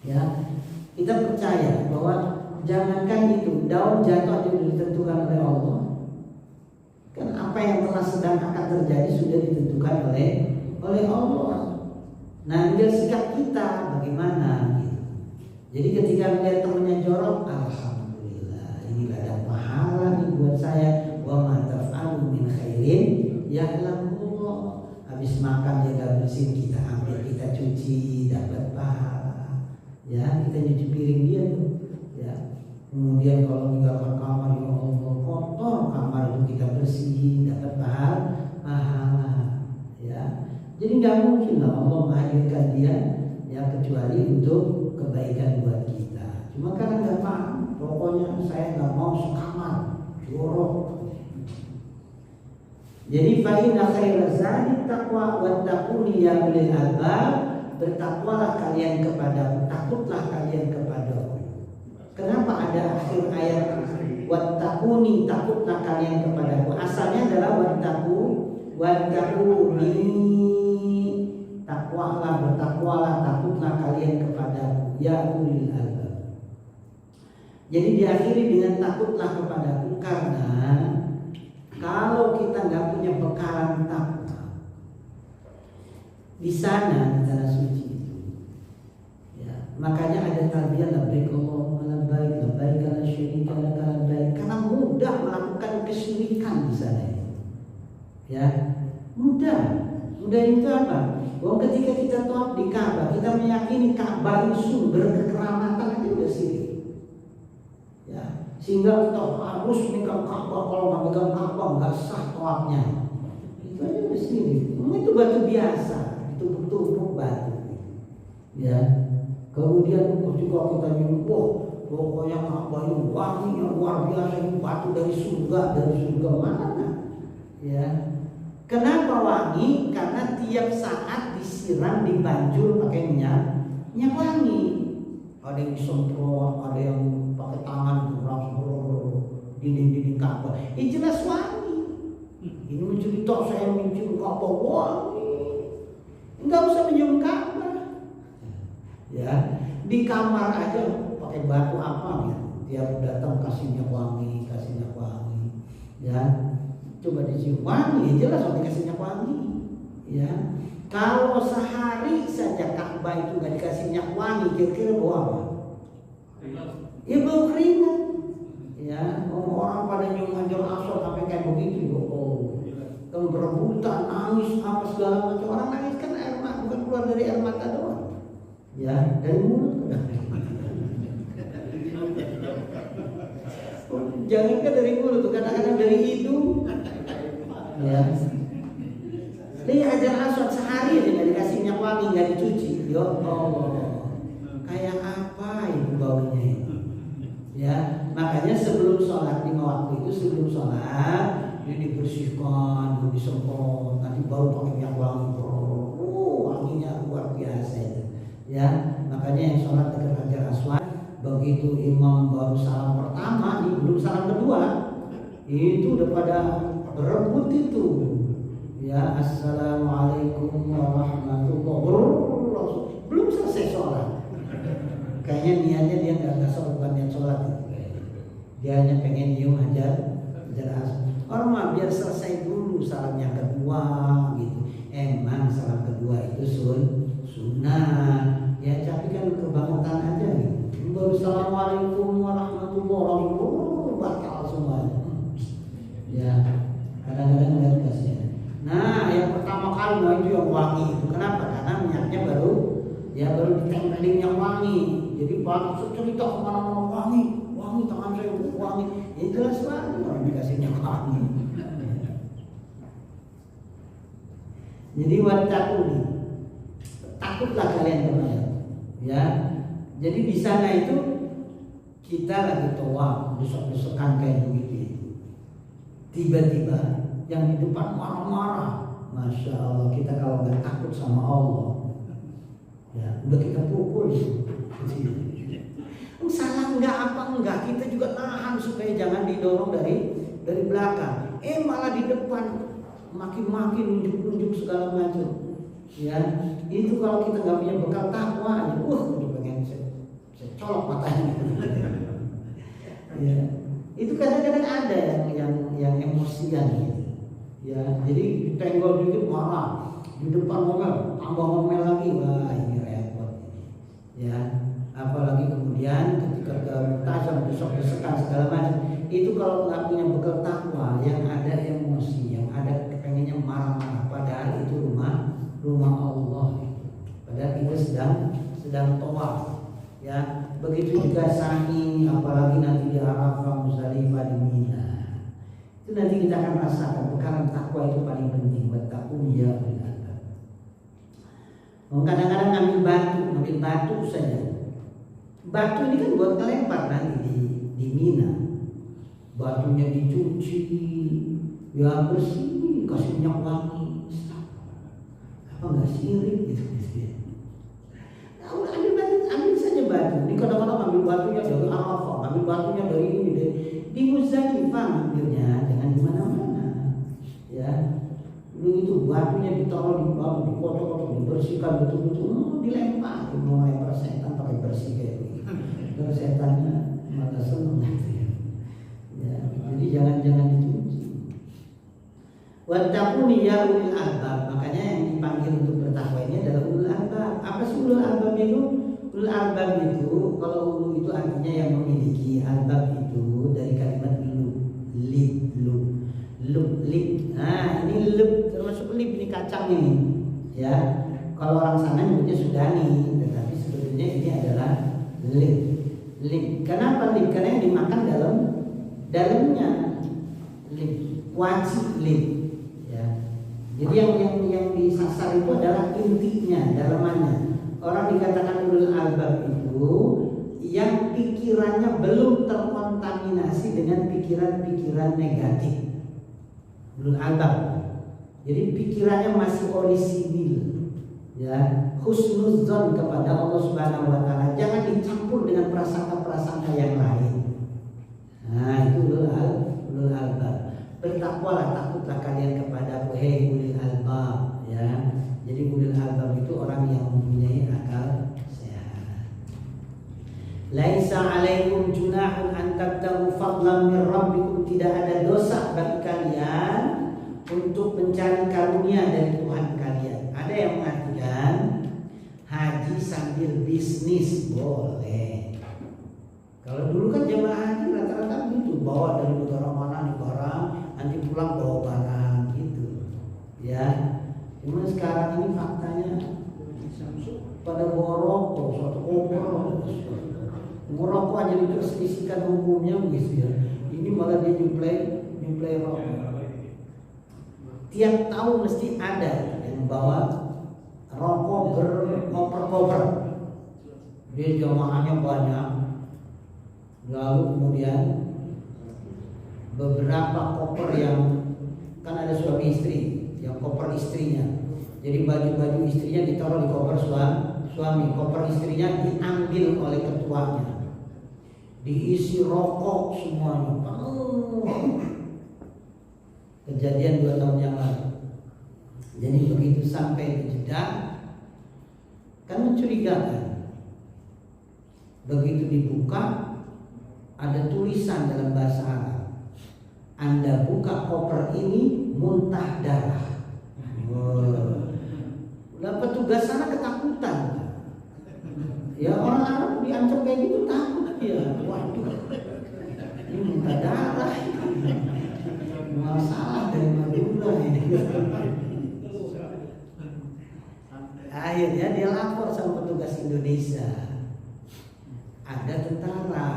Ya, kita percaya bahwa jangankan itu daun jatuh aja sudah ditentukan oleh Allah. Kan apa Apa yang telah sedang akan terjadi sudah ditentukan oleh Allah. Nah, tinggal sikap kita bagaimana gitu. Jadi ketika melihat temannya jorok, alhamdulillah, ini ada pahala nih buat saya. Wa ma taf'alu min khairin ya'lamullah. Habis makan dia gak bersihin, kita ambil, kita cuci, dapat pahala. Ya, kita nyuci piring dia tuh. Ya. Kemudian kalau meninggalkan kamar, ya Allah, kotor kamar itu kita bersihin, dapat pahala. Ya. Jadi nggak mungkin lah Allah menghadirkan dia ya kecuali untuk kebaikan buat kita. Cuma karena nggak paham, pokoknya saya nggak mau sekamar, jorok. Jadi fa'inna khairaz zadi taqwa wattaquni ya ulil albab. Bertakwalah kalian kepadaku, takutlah kalian kepadaku. Kenapa ada akhir ayat wattaquni, takutlah kalian kepadaku? Asalnya adalah wattaquni, takwalah, bertakwalah, takutlah kalian kepadaku ya ulil albab. Jadi diakhiri dengan takutlah kepadaku, karena kalau kita nggak punya bekalan takwa di sana, di tanah suci itu, ya, makanya ada tarbiyah labbaik Allahumma labbaik, labbaik la syarika laka labbaik, karena mudah melakukan kesyirikan di sana itu. Ya, mudah itu apa? Bahwa ketika kita tawaf di Ka'bah, kita meyakini Ka'bah itu sumber kekeramatan, itu udah syirik. Ya, sehingga kita harus megang Ka'bah, kalau nggak megang Ka'bah nggak sah tawafnya. Itu aja udah syirik. Itu batu biasa, itu tumpuk batu. Ya, kemudian juga kita nyumpah, pokoknya Ka'bah itu wanginya luar biasa, itu batu dari surga mana? Ya. Kenapa wangi? Karena tiap saat disiram, dibanjur pakai minyak wangi. Ada yang disemprot, ada yang pakai tangan langsung dinding Ka'bah. Ini jelas wangi. Ini mencerita saya mencium Ka'bah wangi. Enggak usah menyium Ka'bah. Ya, di kamar aja pakai batu apa gitu. Tiap datang kasih minyak wangi. Ya. Coba dicium wangi, jelas orang dikasih minyak wangi. Ya, kalau sehari saja Ka'bah itu nggak dikasih minyak wangi, kira-kira bau apa? Ya bau keringat. Ya, orang pada nyium Hajar Aswad sampai kayak begitu, kan berebutan, nangis apa segala macam. Orang nangis kan air mata, bukan keluar dari air mata doang. Ya, dari mulut. Jangan kan dari mulut, kadang-kadang dari hidung. Ya. Ini Hajar Aswad sehari aja nggak dikasih minyak wangi, nggak dicuci. Ya Allah, kayak apa itu baunya itu? Ya, makanya sebelum sholat, 5 waktu itu sebelum sholat ini dibersihkan, disemprot, nanti baru pakai minyak wangi. Wanginya luar biasa itu. Ya, makanya yang sholat dekat Hajar Aswad, begitu imam baru salam pertama, belum salam kedua, itu udah pada berebut itu. Ya, assalamualaikum warahmatullahi wabarakatuh. Belum selesai sholat. Kayaknya niatnya dia nggak sholat, bukan niat sholat. Dia hanya pengen nyium Hajar Aswad. Orang mah biar selesai dulu salam yang kedua gitu. Emang salam kedua itu sunnah. Ya, tapi kan kebangetan aja gitu. Baru assalamualaikum warahmatullahi wabarakatuh, batal semuanya. Ya, kadang-kadang nggak dikasih. Nah, yang pertama kali itu yang wangi itu. Kenapa? Karena minyaknya baru ditempelin minyak wangi. Jadi baru cerita kemana-mana wangi, tangan saya wangi. Ya jelas wangi, orang dikasih minyak wangi. Jadi wattaquni, takutlah kalian kepada. Ya, jadi di sana itu kita lagi tawaf, besok-besokan kayak begitu. Tiba-tiba yang di depan marah-marah, masya Allah, kita kalau nggak takut sama Allah, ya udah kita pukul. Salah enggak, kita juga nahan supaya jangan didorong dari belakang. Malah di depan makin nunjuk segala macam. Ya, itu kalau kita nggak punya bekal takwa aja, udah pengen saya colok matanya. Ya, itu kadang-kadang ada yang emosian gitu. Ya, jadi tenggol dikit marah, di depan ngomel, tambah ngomel lagi, wah ini repot ini. Ya, apalagi kemudian ketika kemuntazam besok-besokan segala macam, itu kalau nggak punya bekal takwa, yang ada emosi, yang ada pengennya marah-marah, padahal itu rumah Allah. Padahal kita sedang tawaf. Ya, begitu juga sa'i, apalagi nanti di Arafah, Muzdalifah, di Mina. Itu nanti kita akan rasakan bekalan takwa itu paling penting. Wattaqun ya ulil albab. Kadang-kadang ngambil batu saja. Batu ini kan buat kelempar nanti di Mina. Batunya dicuci, ya bersih, kasih minyak wangi. Apa nggak sirik gitu ya? Ambil saja batu. Ini kadang-kadang ambil batunya dari Arafah, ambil batunya dari ini deh. Di Muzdalifah ambilnya, jangan di mana-mana. Ya, dulu itu batunya ditaruh di bawah, dipotong-potong, dibersihkan betul-betul, dilempar, mau lempar setan pakai bersih kayak gitu. Terus setannya malah seneng gitu ya. Ya, jadi jangan dicuci. Wattaquni ya ulil albab. Makanya yang dipanggil untuk bertakwa ini adalah ulul albab. Apa sih ulul albab itu? Ulul albab itu, kalau ulu itu artinya yang memiliki, albab itu dari kalimat lib. Nah, ini lib termasuk lib, ini kacang ini. Ya, kalau orang sana nyebutnya sudani, tetapi sebetulnya ini adalah lib. Kenapa lib? Karena yang dimakan dalamnya lib, wajib lib. Ya, jadi yang disasar itu adalah intinya, dalamannya. Orang dikatakan ulul albab itu yang pikirannya belum terkontaminasi dengan pikiran-pikiran negatif. Ulul albab. Jadi pikirannya masih orisinil. Ya, husnuzon kepada Allah Subhanahu wa taala. Jangan dicampur dengan prasangka-prasangka yang lain. Nah, itu ulul albab. Bertakwalah, takutlah kalian kepada wahai ulul albab, ya. Jadi ulul albab itu orang yang mempunyai akal sehat. Laisa alaikum junahun an tabtagu fadlan min rabbikum. Tidak ada dosa bagi kalian untuk mencari karunia dari Tuhan kalian. Ada yang mengatakan haji sambil bisnis boleh. Kalau dulu kan jemaah haji rata-rata gitu, bawa dari negara mana nih barang, nanti pulang bawa barang gitu. Ya. Cuma sekarang ini faktanya pada bawa rokok, suatu koper, ngerokok aja diperselisihkan hukumnya begitu ya. Ini malah dia nyuplai rokok. Tiap tahun mesti ada yang bawa rokok berkoper-koper. Dia jamaahnya banyak. Lalu kemudian beberapa koper yang kan ada suami istri, yang koper istrinya. Jadi baju-baju istrinya ditaruh di koper suami, koper istrinya diambil oleh ketuanya. Diisi rokok semuanya. Kejadian 2 tahun yang lalu. Jadi begitu sampai di Jeddah, kan mencurigakan. Begitu dibuka, ada tulisan dalam bahasa Arab. Anda buka koper ini muntah darah. Lah petugas sana ketakutan. Ya orang Arab diancam kayak gitu takut dia. Waduh, ini muntah darah. Masalah dari Madura ini. Akhirnya dia lapor sama petugas Indonesia. Ada tentara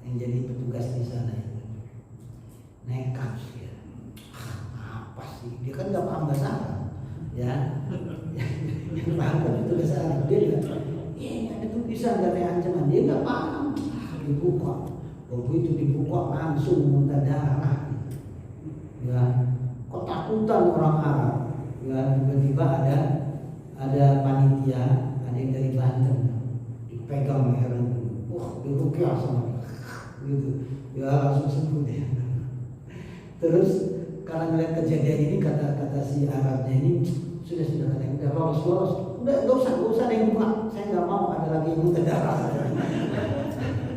yang jadi petugas di sana itu. Nekat dia. Apa sih? Dia kan nggak paham bahasa Arab, ya. Yang paham petugas Arab dia juga. Ini ada tulisan dari ancaman, dia nggak paham. Dibuka, begitu dibuka langsung muntah darah. Ya, ketakutan orang Arab. Ya, tiba-tiba ada panitia, ada yang dari Banten, dipegang lehernya, dirukyah sama dia, gitu. Ya langsung sembuh dia. Terus karena melihat kejadian ini kata si Arabnya ini sudah katanya udah lolos, udah nggak usah ada yang buka, saya nggak mau ada lagi yang muntah darah.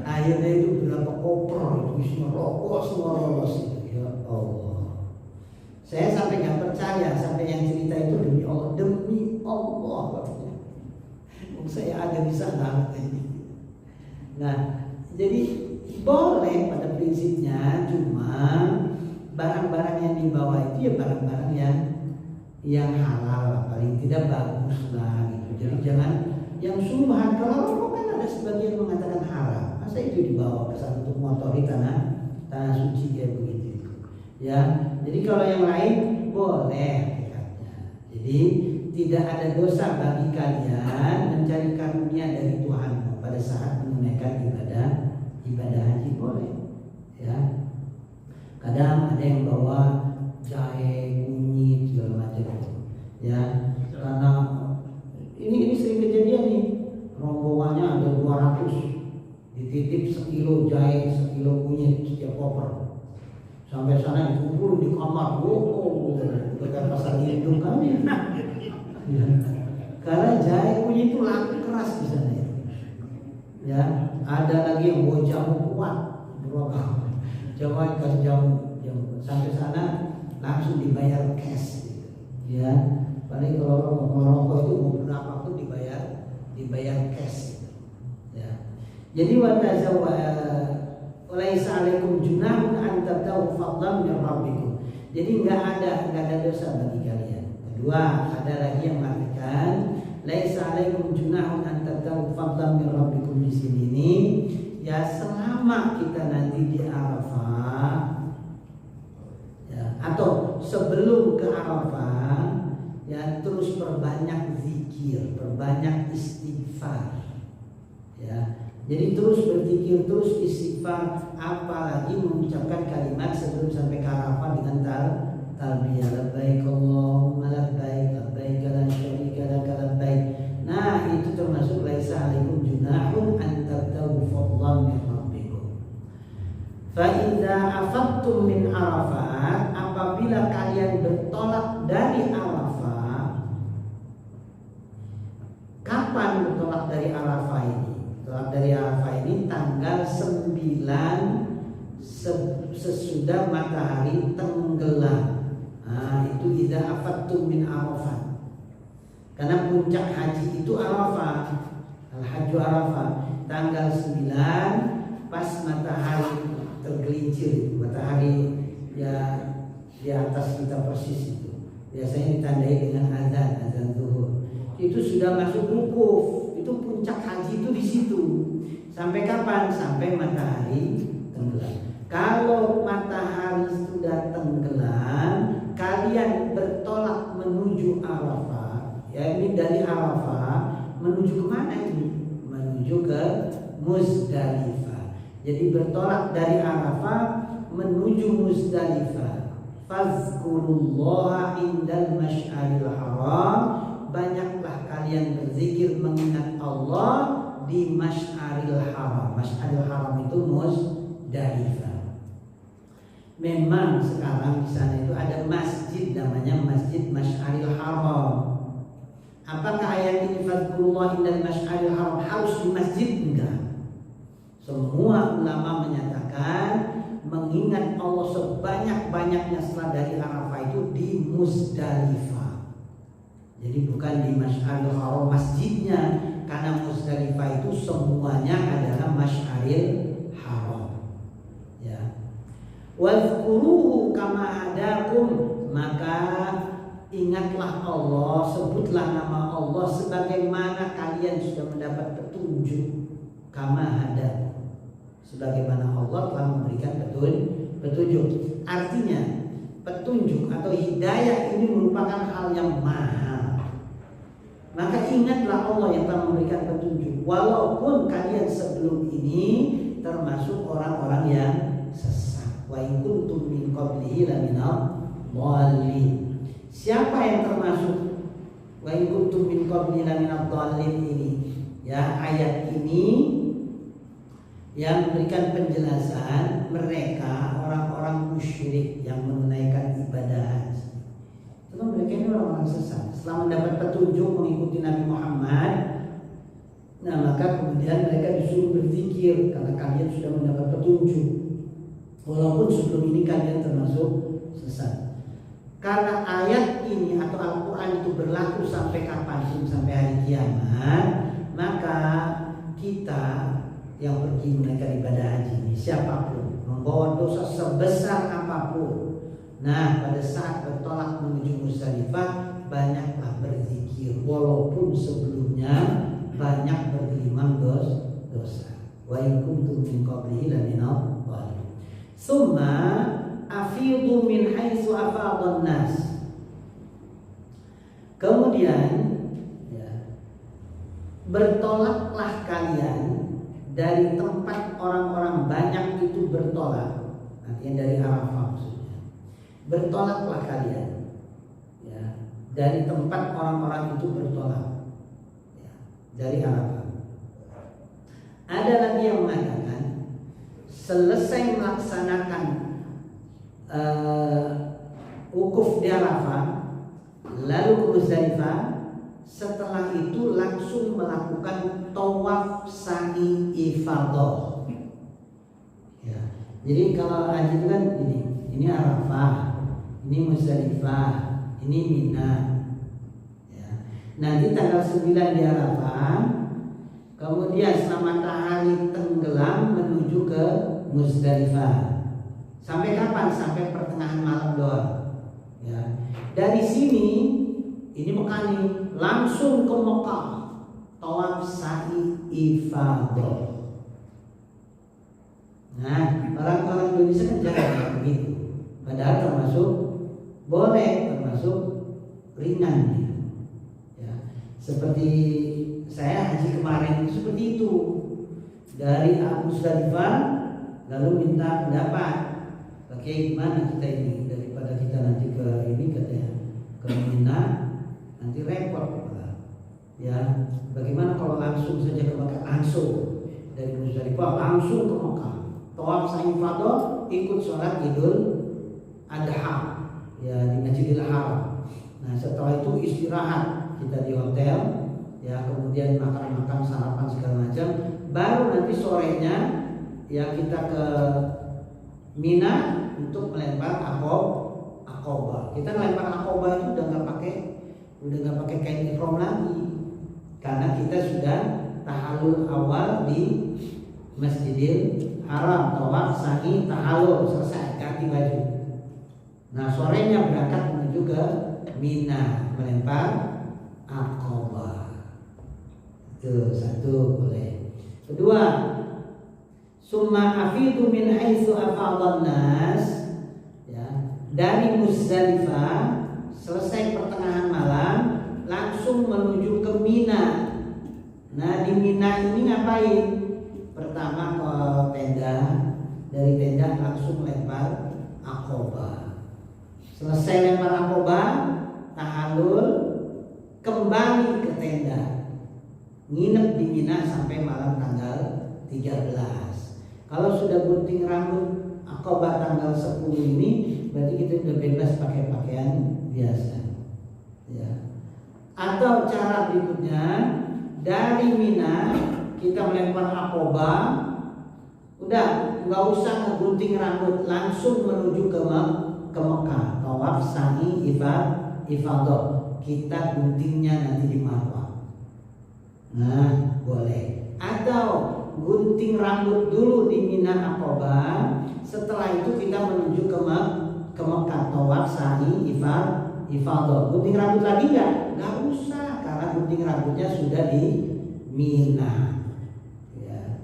Akhirnya itu berapa koper itu isinya rokok semua lolos. Ya Allah. Saya sampai nggak percaya, sampai yang cerita itu demi Allah katanya. Saya ada di sana. Nah, jadi boleh pada prinsipnya, cuma barang-barang yang dibawa itu ya barang-barang yang halal, paling tidak bagus lah gitu. Jadi jangan yang subhan. Kalau kan ada sebagian mengatakan haram, masa itu dibawa ke sana untuk mengotori tanah suci kayak begitu. Ya, jadi kalau yang lain boleh hakikatnya. Jadi tidak ada dosa bagi kalian mencari karunia dari Tuhan pada saat menunaikan ibadah haji, boleh. Ya, kadang ada yang bawa jahe, kunyit segala macam. Ya, karena ini sering kejadian nih, rombongannya ada 200, dititip 1 kilo jahe, 1 kilo kunyit setiap koper. Sampai sana dikumpul di kamar, bukan pasar induk kami. Ya. Karena jahe kunyit itu laku keras di sana. Ya, ada lagi yang bawa jamu kuat, berapa? Coba kasih jamu, sampai sana langsung dibayar cash. Ya, paling kalau merokok itu mau berapa pun dibayar cash. Ya, jadi Walaisa alaikum junahun an tabtaghu fadlan min rabbikum. Jadi enggak ada dosa bagi kalian. Kedua, ada lagi yang mengatakan laisa alaikum junahun an tabtaghu fadlan min rabbikum. Di sini ini ya selama kita nanti di Arafah ya, atau sebelum ke Arafah ya, terus perbanyak zikir, perbanyak istighfar. Ya. Jadi terus berzikir, terus istighfar, apalagi mengucapkan kalimat sebelum sampai ke Arafah dengan talbiyah labbaik Allahumma labbaik labbaik la syarika lak labbaik. Nah, itu termasuk laisa alaikum junahun an tabtaghu fadlan min rabbikum. Fa idza afattum min Arafat, apabila kalian bertolak dari Arafah. Kapan bertolak dari Arafah ini? Tolak dari Arafah ini tanggal 9 sesudah matahari tenggelam. Nah, itu idza afattum min Arafah. Karena puncak haji itu Arafah. Al-Hajju Arafah. Tanggal 9 pas matahari tergelincir. Matahari ya di atas kita persis itu. Biasanya ditandai dengan azan zuhur. Itu sudah masuk wukuf. Itu puncak haji itu di situ. Sampai kapan? Sampai matahari tenggelam. Kalau matahari sudah tenggelam, kalian bertolak menuju Arafah. Ya, ini dari Arafah menuju kemana ini? Menuju ke Muzdalifah. Jadi bertolak dari Arafah menuju Muzdalifah. Fazkurullaha indal masy'aril haram. Banyaklah kalian berzikir mengingat Allah di Masy'aril Haram. Masy'aril Haram itu Muzdalifah. Memang sekarang di sana itu ada masjid namanya Masjid Masy'aril Haram. Apakah ayat ini fadzkurullah indal Masy'aril Haram harus di masjid? Enggak. Semua ulama menyatakan mengingat Allah sebanyak-banyaknya setelah dari Arafah itu di Muzdalifah. Jadi bukan di Masy'aril Haram masjidnya, karena Muzdalifah itu semuanya adalah Masy'aril Haram. Ya. Wadhkuruhu kama hadakum, maka ingatlah Allah, sebutlah nama Allah sebagaimana kalian sudah mendapat petunjuk. Kama hadakum, sebagaimana Allah telah memberikan petunjuk. Artinya petunjuk atau hidayah ini merupakan hal yang mahal. Maka ingatlah Allah yang telah memberikan petunjuk. Walaupun kalian sebelum ini termasuk orang-orang yang sesat. Wa in kuntum min qablihi laminal dhalin. Siapa yang termasuk wa in kuntum min qablihi laminal dhalin ini? Ya, ayat ini yang memberikan penjelasan mereka orang-orang musyrik yang menunaikan ibadah haji. Itu mereka ini orang-orang sesat. Setelah mendapat petunjuk mengikuti Nabi Muhammad, nah maka kemudian mereka disuruh berzikir karena kalian sudah mendapat petunjuk. Walaupun sebelum ini kalian termasuk sesat. karena ayat ini atau Al-Quran itu berlaku sampai kapanpun, sampai hari kiamat, maka kita yang pergi menunaikan ibadah haji ini, siapapun membawa dosa sebesar apapun, nah pada saat bertolak menuju Muzdalifah, banyaklah berzikir walaupun sebelumnya banyak bergelimang dosa. Wa in kuntum min qablihi laminal dhalin. Summa afidu min haitsu afadhan nas. Kemudian ya, bertolaklah kalian dari tempat orang-orang banyak itu bertolak. Artinya dari Arafah maksudnya. Bertolaklah kalian ya, dari tempat orang-orang itu bertolak ya, dari Arafah. Ada lagi yang mengatakan selesai melaksanakan wukuf di Arafah lalu ke Muzdalifah, setelah itu langsung melakukan tawaf sa'i ifadah ya. Jadi kalau haji itu kan ini Arafah, ini Muzdalifah, ini Mina ya. Nanti tanggal 9 di Arafah, kemudian setelah matahari tenggelam menuju ke Muzdalifah. Sampai kapan? Sampai pertengahan malam doang. Ya. Dari sini, ini Mekah nih, langsung ke Mekah, tawaf sa'i ifadah. Nah, orang-orang Indonesia kan jangan begitu. Padahal termasuk boleh, termasuk ringan. Ya. Seperti saya haji kemarin seperti itu, dari Muzdalifah lalu minta pendapat, pakai gimana kita ini, daripada kita nanti ke ini katanya ke Mina nanti repot ya. Bagaimana kalau langsung saja ke Mekah, langsung dari Muzdalifah langsung ke Mekah, tawaf sa'i ifadah, ikut sholat Idul Adha ya di Masjidil Haram. Nah setelah itu istirahat kita di hotel ya, kemudian makan-makan, sarapan segala macam, baru nanti sorenya ya kita ke Mina untuk melempar Aqobah. Kita melempar Aqobah itu udah nggak pakai kain ihram lagi, karena kita sudah tahallul awal di Masjidil Haram, tawaf sa'i tahallul selesai, ganti baju. Nah sorenya berangkat menuju ke Mina melempar Aqobah. Itu satu boleh. Kedua, summa afidu min haitsu afadhan nas ya, dari Muzdalifah selesai pertengahan malam langsung menuju ke Mina. Nah di Mina ini ngapain? Pertama ke tenda, dari tenda langsung lempar Aqobah. Selesai lempar Aqobah, tahallul, kembali ke tenda, nginep di Mina sampai malam tanggal 13. Kalau sudah gunting rambut Aqobah tanggal 10 ini, berarti kita sudah bebas pakai pakaian biasa ya. Atau cara berikutnya, dari Mina kita melempar Aqobah, udah nggak usah ngegunting rambut, langsung menuju ke Mekah, tawaf sa'i ifadah. Kita guntingnya nanti di Marwah. Nah boleh. Atau gunting rambut dulu di Mina Aqobah, setelah itu kita menuju ke Mekah, tawaf sa'i ifadah. Gunting rambut lagi nggak usah, karena gunting rambutnya sudah di Mina ya.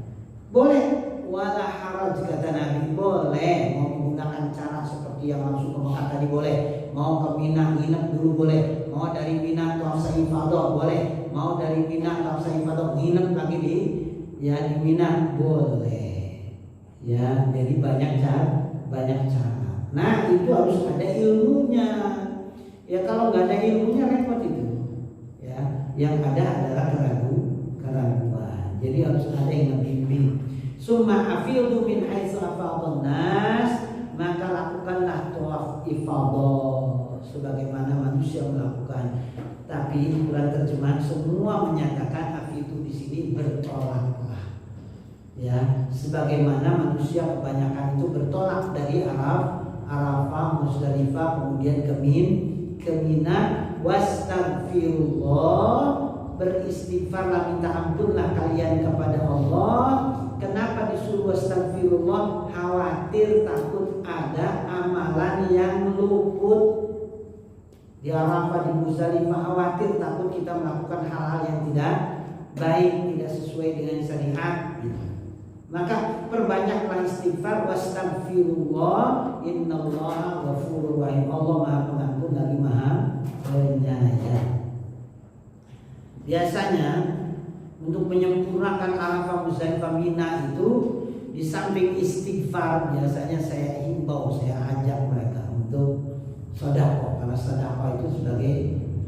Boleh, wala haraj kata Nabi, boleh. Mau menggunakan cara seperti yang langsung ke Mekah tadi boleh, mau ke Mina nginep dulu boleh, mau dari Mina tawaf sa'i ifadah boleh, mau dari Mina tawaf sa'i ifadah nginep lagi di Mina boleh ya. Jadi banyak cara. Nah itu harus ada ilmunya ya. Kalau nggak ada ilmunya repot itu ya. Yang ada adalah keraguan. Jadi harus ada yang membimbing. Summa afidu min haitsu afadhan nas, maka lakukanlah tawaf ifadah sebagaimana manusia melakukan. Tapi dalam terjemahan semua menyatakan afidu di sini bertolaklah ya, sebagaimana manusia kebanyakan itu bertolak dari Arafah, Musdalifah, kemudian ke Mina, wastaghfirullah, beristighfarlah, minta ampunlah kalian kepada Allah. Kenapa disuruh wastaghfirullah? Khawatir takut ada amalan yang luput. Di Arafah, di Musdalifah, khawatir takut kita melakukan hal-hal yang tidak baik, tidak sesuai dengan syariat gitu. Maka perbanyaklah istighfar, wastaghfirullah, innallaha ghafurur rahim. Allah Maha Pengampun lagi Maha Penyayang. Biasanya untuk menyempurnakan Arafah, Musdalifah, Mina itu di samping istighfar, biasanya saya himbau, saya ajak mereka untuk sedekah, karena sedekah itu sebagai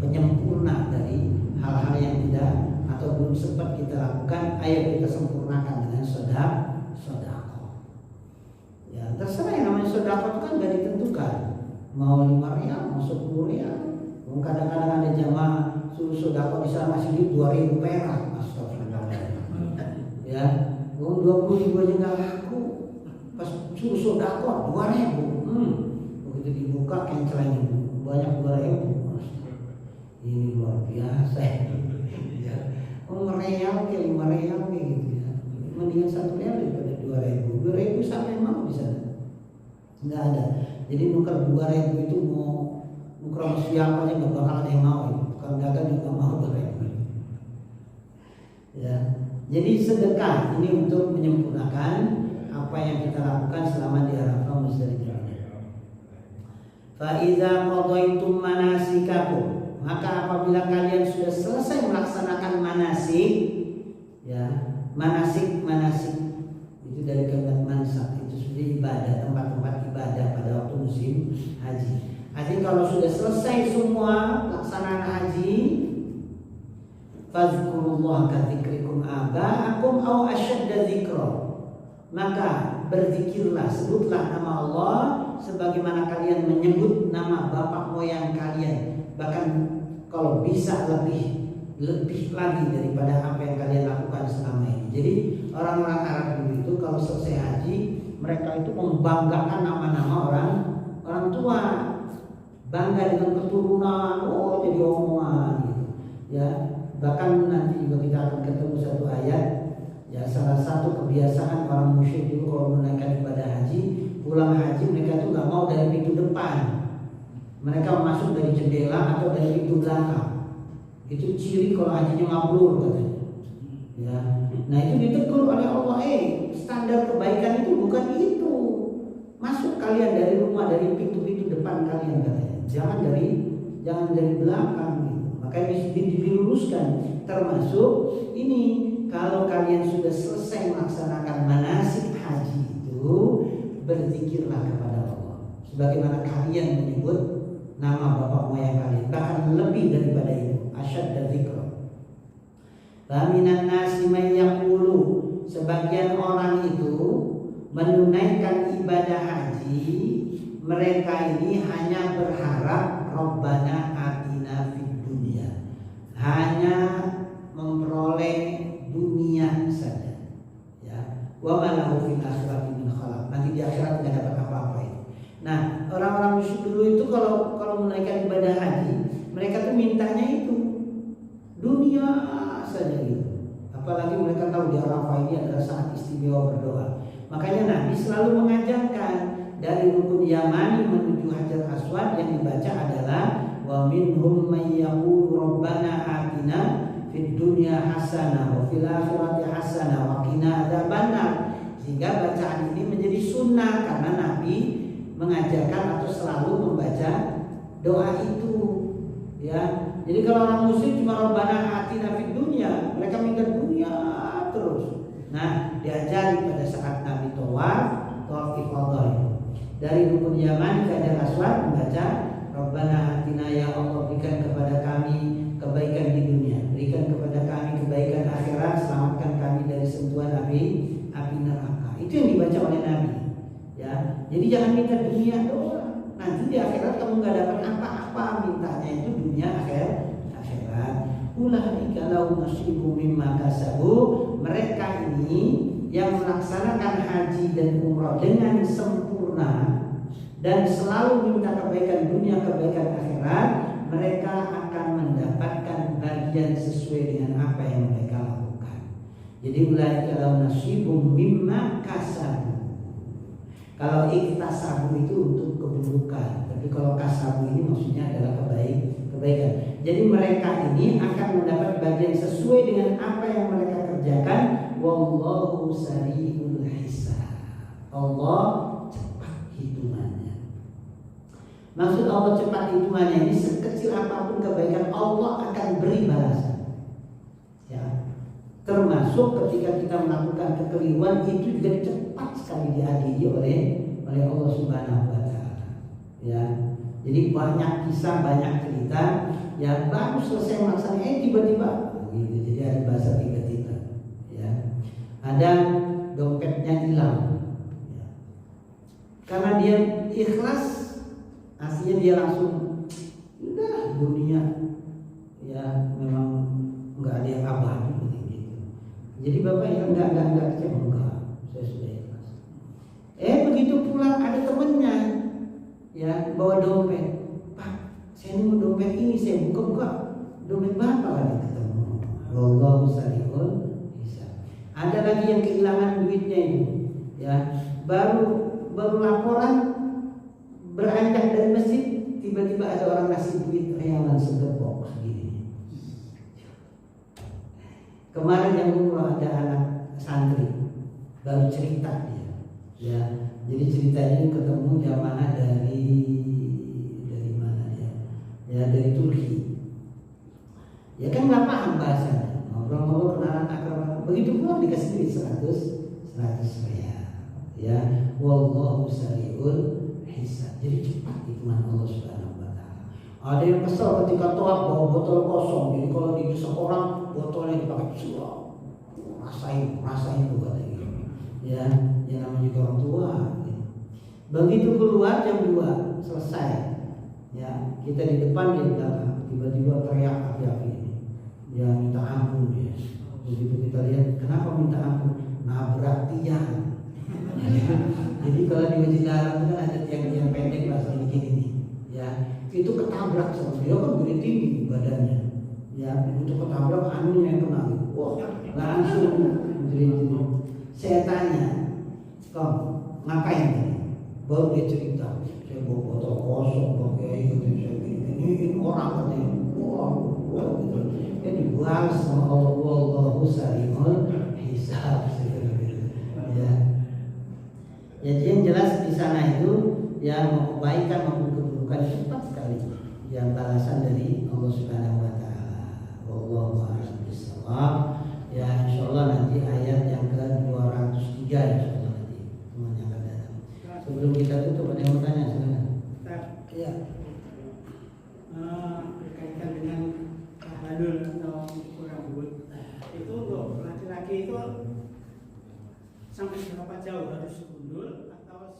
penyempurna dari hal-hal yang tidak atau belum sempat kita lakukan. Ayo kita sempurnakan dengan sedekah. Ya terserah, yang namanya sedekah itu kan gak ditentukan, mau 5 rial, mau 10 rial. Kadang-kadang ada jamaah suruh sedekah di sana masih di 2.000 perak. Astagfirullah. Ya, 20.000 aja nggak laku. Pas suruh sedekah 2.000. Begitu dibuka kencelanya banyak 2.000. Ini luar biasa. Ya. Real ke 5 real kayak gitu ya. Mendingan 1 real daripada 2.000. 2.000 sampai mau di sana. Nggak ada. Jadi nuker 2.000 itu mau nuker sama siapa aja nggak bakal ada yang mau. Kalau dagang juga mau 2.000. Ya. Jadi sedekah ini untuk menyempurnakan apa yang kita lakukan selama di Arafah, Musdalifah. Fa idza qadaitum manasikakum, maka apabila kalian sudah selesai melaksanakan manasik, ya, manasik itu dari kalimat mansak, itu sudah ibadah, tempat-tempat ibadah pada waktu musim haji. Artinya kalau sudah selesai semua pelaksanaan haji, fazkurullah kadzikrikum aba'akum aw asyadda dzikra, maka berzikirlah, sebutlah nama Allah sebagaimana kalian menyebut nama bapak moyang kalian, bahkan kalau bisa lebih lagi daripada apa yang kalian lakukan selama ini. Jadi orang-orang Arab dulu itu kalau selesai haji, mereka itu membanggakan nama-nama orang tua, bangga dengan keturunan, oh jadi omongan gitu. Ya, bahkan nanti juga kita akan ketemu satu ayat. Ya, salah satu kebiasaan orang musyrik dulu kalau menunaikan ibadah haji, pulang haji mereka itu nggak mau dari pintu depan, mereka masuk dari jendela atau dari pintu belakang. Itu ciri kalau hajinya mabrur katanya. Ya, nah itu ditegur oleh Allah. Standar kebaikan itu bukan itu. Masuk kalian dari rumah, dari pintu-pintu depan kalian katanya. Jangan dari belakang gitu. Makanya diluruskan. Termasuk ini, kalau kalian sudah selesai melaksanakan manasik haji itu, berzikirlah kepada Allah sebagaimana kalian menyebut nama bapak moyang kalian, bahkan lebih daripada itu, asyadda dzikra. Minan nasi may yaqulu, sebagian orang itu menunaikan ibadah haji, mereka ini hanya berharap Rabbana atina fid dunya, hanya memperoleh dunia saja, ya. Wa ma lahu fil akhirati min khalaq, nanti di akhirat tidak dapat apa-apa itu. Nah, orang-orang musyrik dulu itu kalau menaikkan ibadah haji, mereka tuh mintanya itu dunia saja gitu. Apalagi mereka tahu di Arafah ini adalah saat istimewa berdoa. Makanya Nabi selalu mengajarkan dari rukun Yamani menuju Hajar Aswad yang dibaca adalah wa minhum may yaqulu rabbana atina fid dunya hasanah wa fil akhirati hasanah wa qina adzabannar. Sehingga bacaan ini menjadi sunnah karena Nabi mengajarkan atau selalu membaca doa itu, ya. Jadi kalau orang musyrik cuma Rabbana atina fid dunya, mereka minta dunia terus. Nah, diajari pada saat Nabi tawaf ifadah dari rukun Yaman ke Hajar Aswad membaca Rabbana atina, ya Allah berikan kepada kami kebaikan di dunia, berikan kepada kami kebaikan akhirat, selamatkan kami dari sentuhan api neraka. Itu yang dibaca oleh Nabi, ya. Jadi jangan minta dunia doang, nanti di akhirat kamu nggak dapat apa-apa, mintanya itu dunia akhirat. Ulaika lahum nasibum mimma kasabu, mereka ini yang melaksanakan haji dan umrah dengan sempurna, dan selalu minta kebaikan dunia, kebaikan akhirat, mereka akan mendapatkan bagian sesuai dengan apa yang mereka lakukan. Jadi ulaika lahum nasibum mimma kasabu. Kalau iktasabu itu untuk keburukan, tapi kalau kasabu ini maksudnya adalah kebaikan. Jadi mereka ini akan mendapat bagian sesuai dengan apa yang mereka kerjakan. Wallahu sari'ul hisab. Allah cepat hitungannya. Maksud Allah cepat hitungannya ini, sekecil apapun kebaikan Allah akan beri balasan. Ya. Termasuk ketika kita melakukan kekeliruan itu juga cepat sekali diadili oleh Allah Subhanahu wa taala. Ya. Jadi banyak kisah, banyak cerita, ya baru selesai melaksanakan tiba-tiba gitu. Jadi ada bahasa tiba-tiba. Ya. Ada dompetnya hilang. Ya. Karena dia ikhlas, aslinya dia langsung udah dunia ya memang nggak ada yang abadi gitu. Jadi bapak yang enggak kecewa, enggak, saya sudah ikhlas. Begitu pulang ada temennya ya bawa dompet, Pak saya nunggu dompet ini, saya buka dompet bapak lagi ketemu. Wallahu sari'ul hisab. Ada lagi yang kehilangan duitnya itu ya baru laporan beranjak dari masjid, tiba-tiba ada orang ngasih duit realan segepok segini. Kemarin yang umroh ada anak santri baru cerita dia, ya. Jadi ceritanya ketemu jamaah dari mana ya? Ya dari Turki. Ya kan nggak paham bahasanya, ngobrol-ngobrol kenalan akrab. Begitu pulang dikasih duit 100 riyal. Ya, wallahu sari'ul hisab. Jadi cepat hitungan Allah Subhanahu wa taala. Ada yang kesal ketika tawaf bawa botol kosong. Jadi kalau didesak orang botolnya dipakai suap. Rasain tuh katanya gitu. Ya, yang namanya juga orang tua. Gitu. Begitu keluar jam 2 selesai. Ya, kita di depan dia di belakang. Tiba-tiba teriak api-api ini. Dia minta ampun dia. Begitu kita lihat, kenapa minta ampun? Nabrak tiang. Jadi kalau di Masjid Haram itu kan ada tiang-tiang pendek lah segini nih, ya itu ketabrak sama dia kan gede tinggi badannya, ya itu ketabrak anunya yang kena, wah langsung jadi. Saya tanya, kau ngapain tadi? Baru dia cerita, saya bawa botol kosong pakai itu, saya gini orang katanya, wah gitu. Dia dibalas sama Allah, wallahu sari'ul hisab. Jadi yang jelas di sana itu ya mau kebaikan maupun keburukan cepat sekali yang balasan dari Allah Subhanahu wa taala. Wallahu a'lam bishawab. Ya insyaallah nanti ayat yang ke-203 insyaallah nanti semuanya akan datang. Sebelum kita tutup ada yang mau tanya silakan. Iya. Berkaitan dengan tahalul atau cukur rambut. Itu untuk laki-laki itu sampai berapa jauh harus gundul atau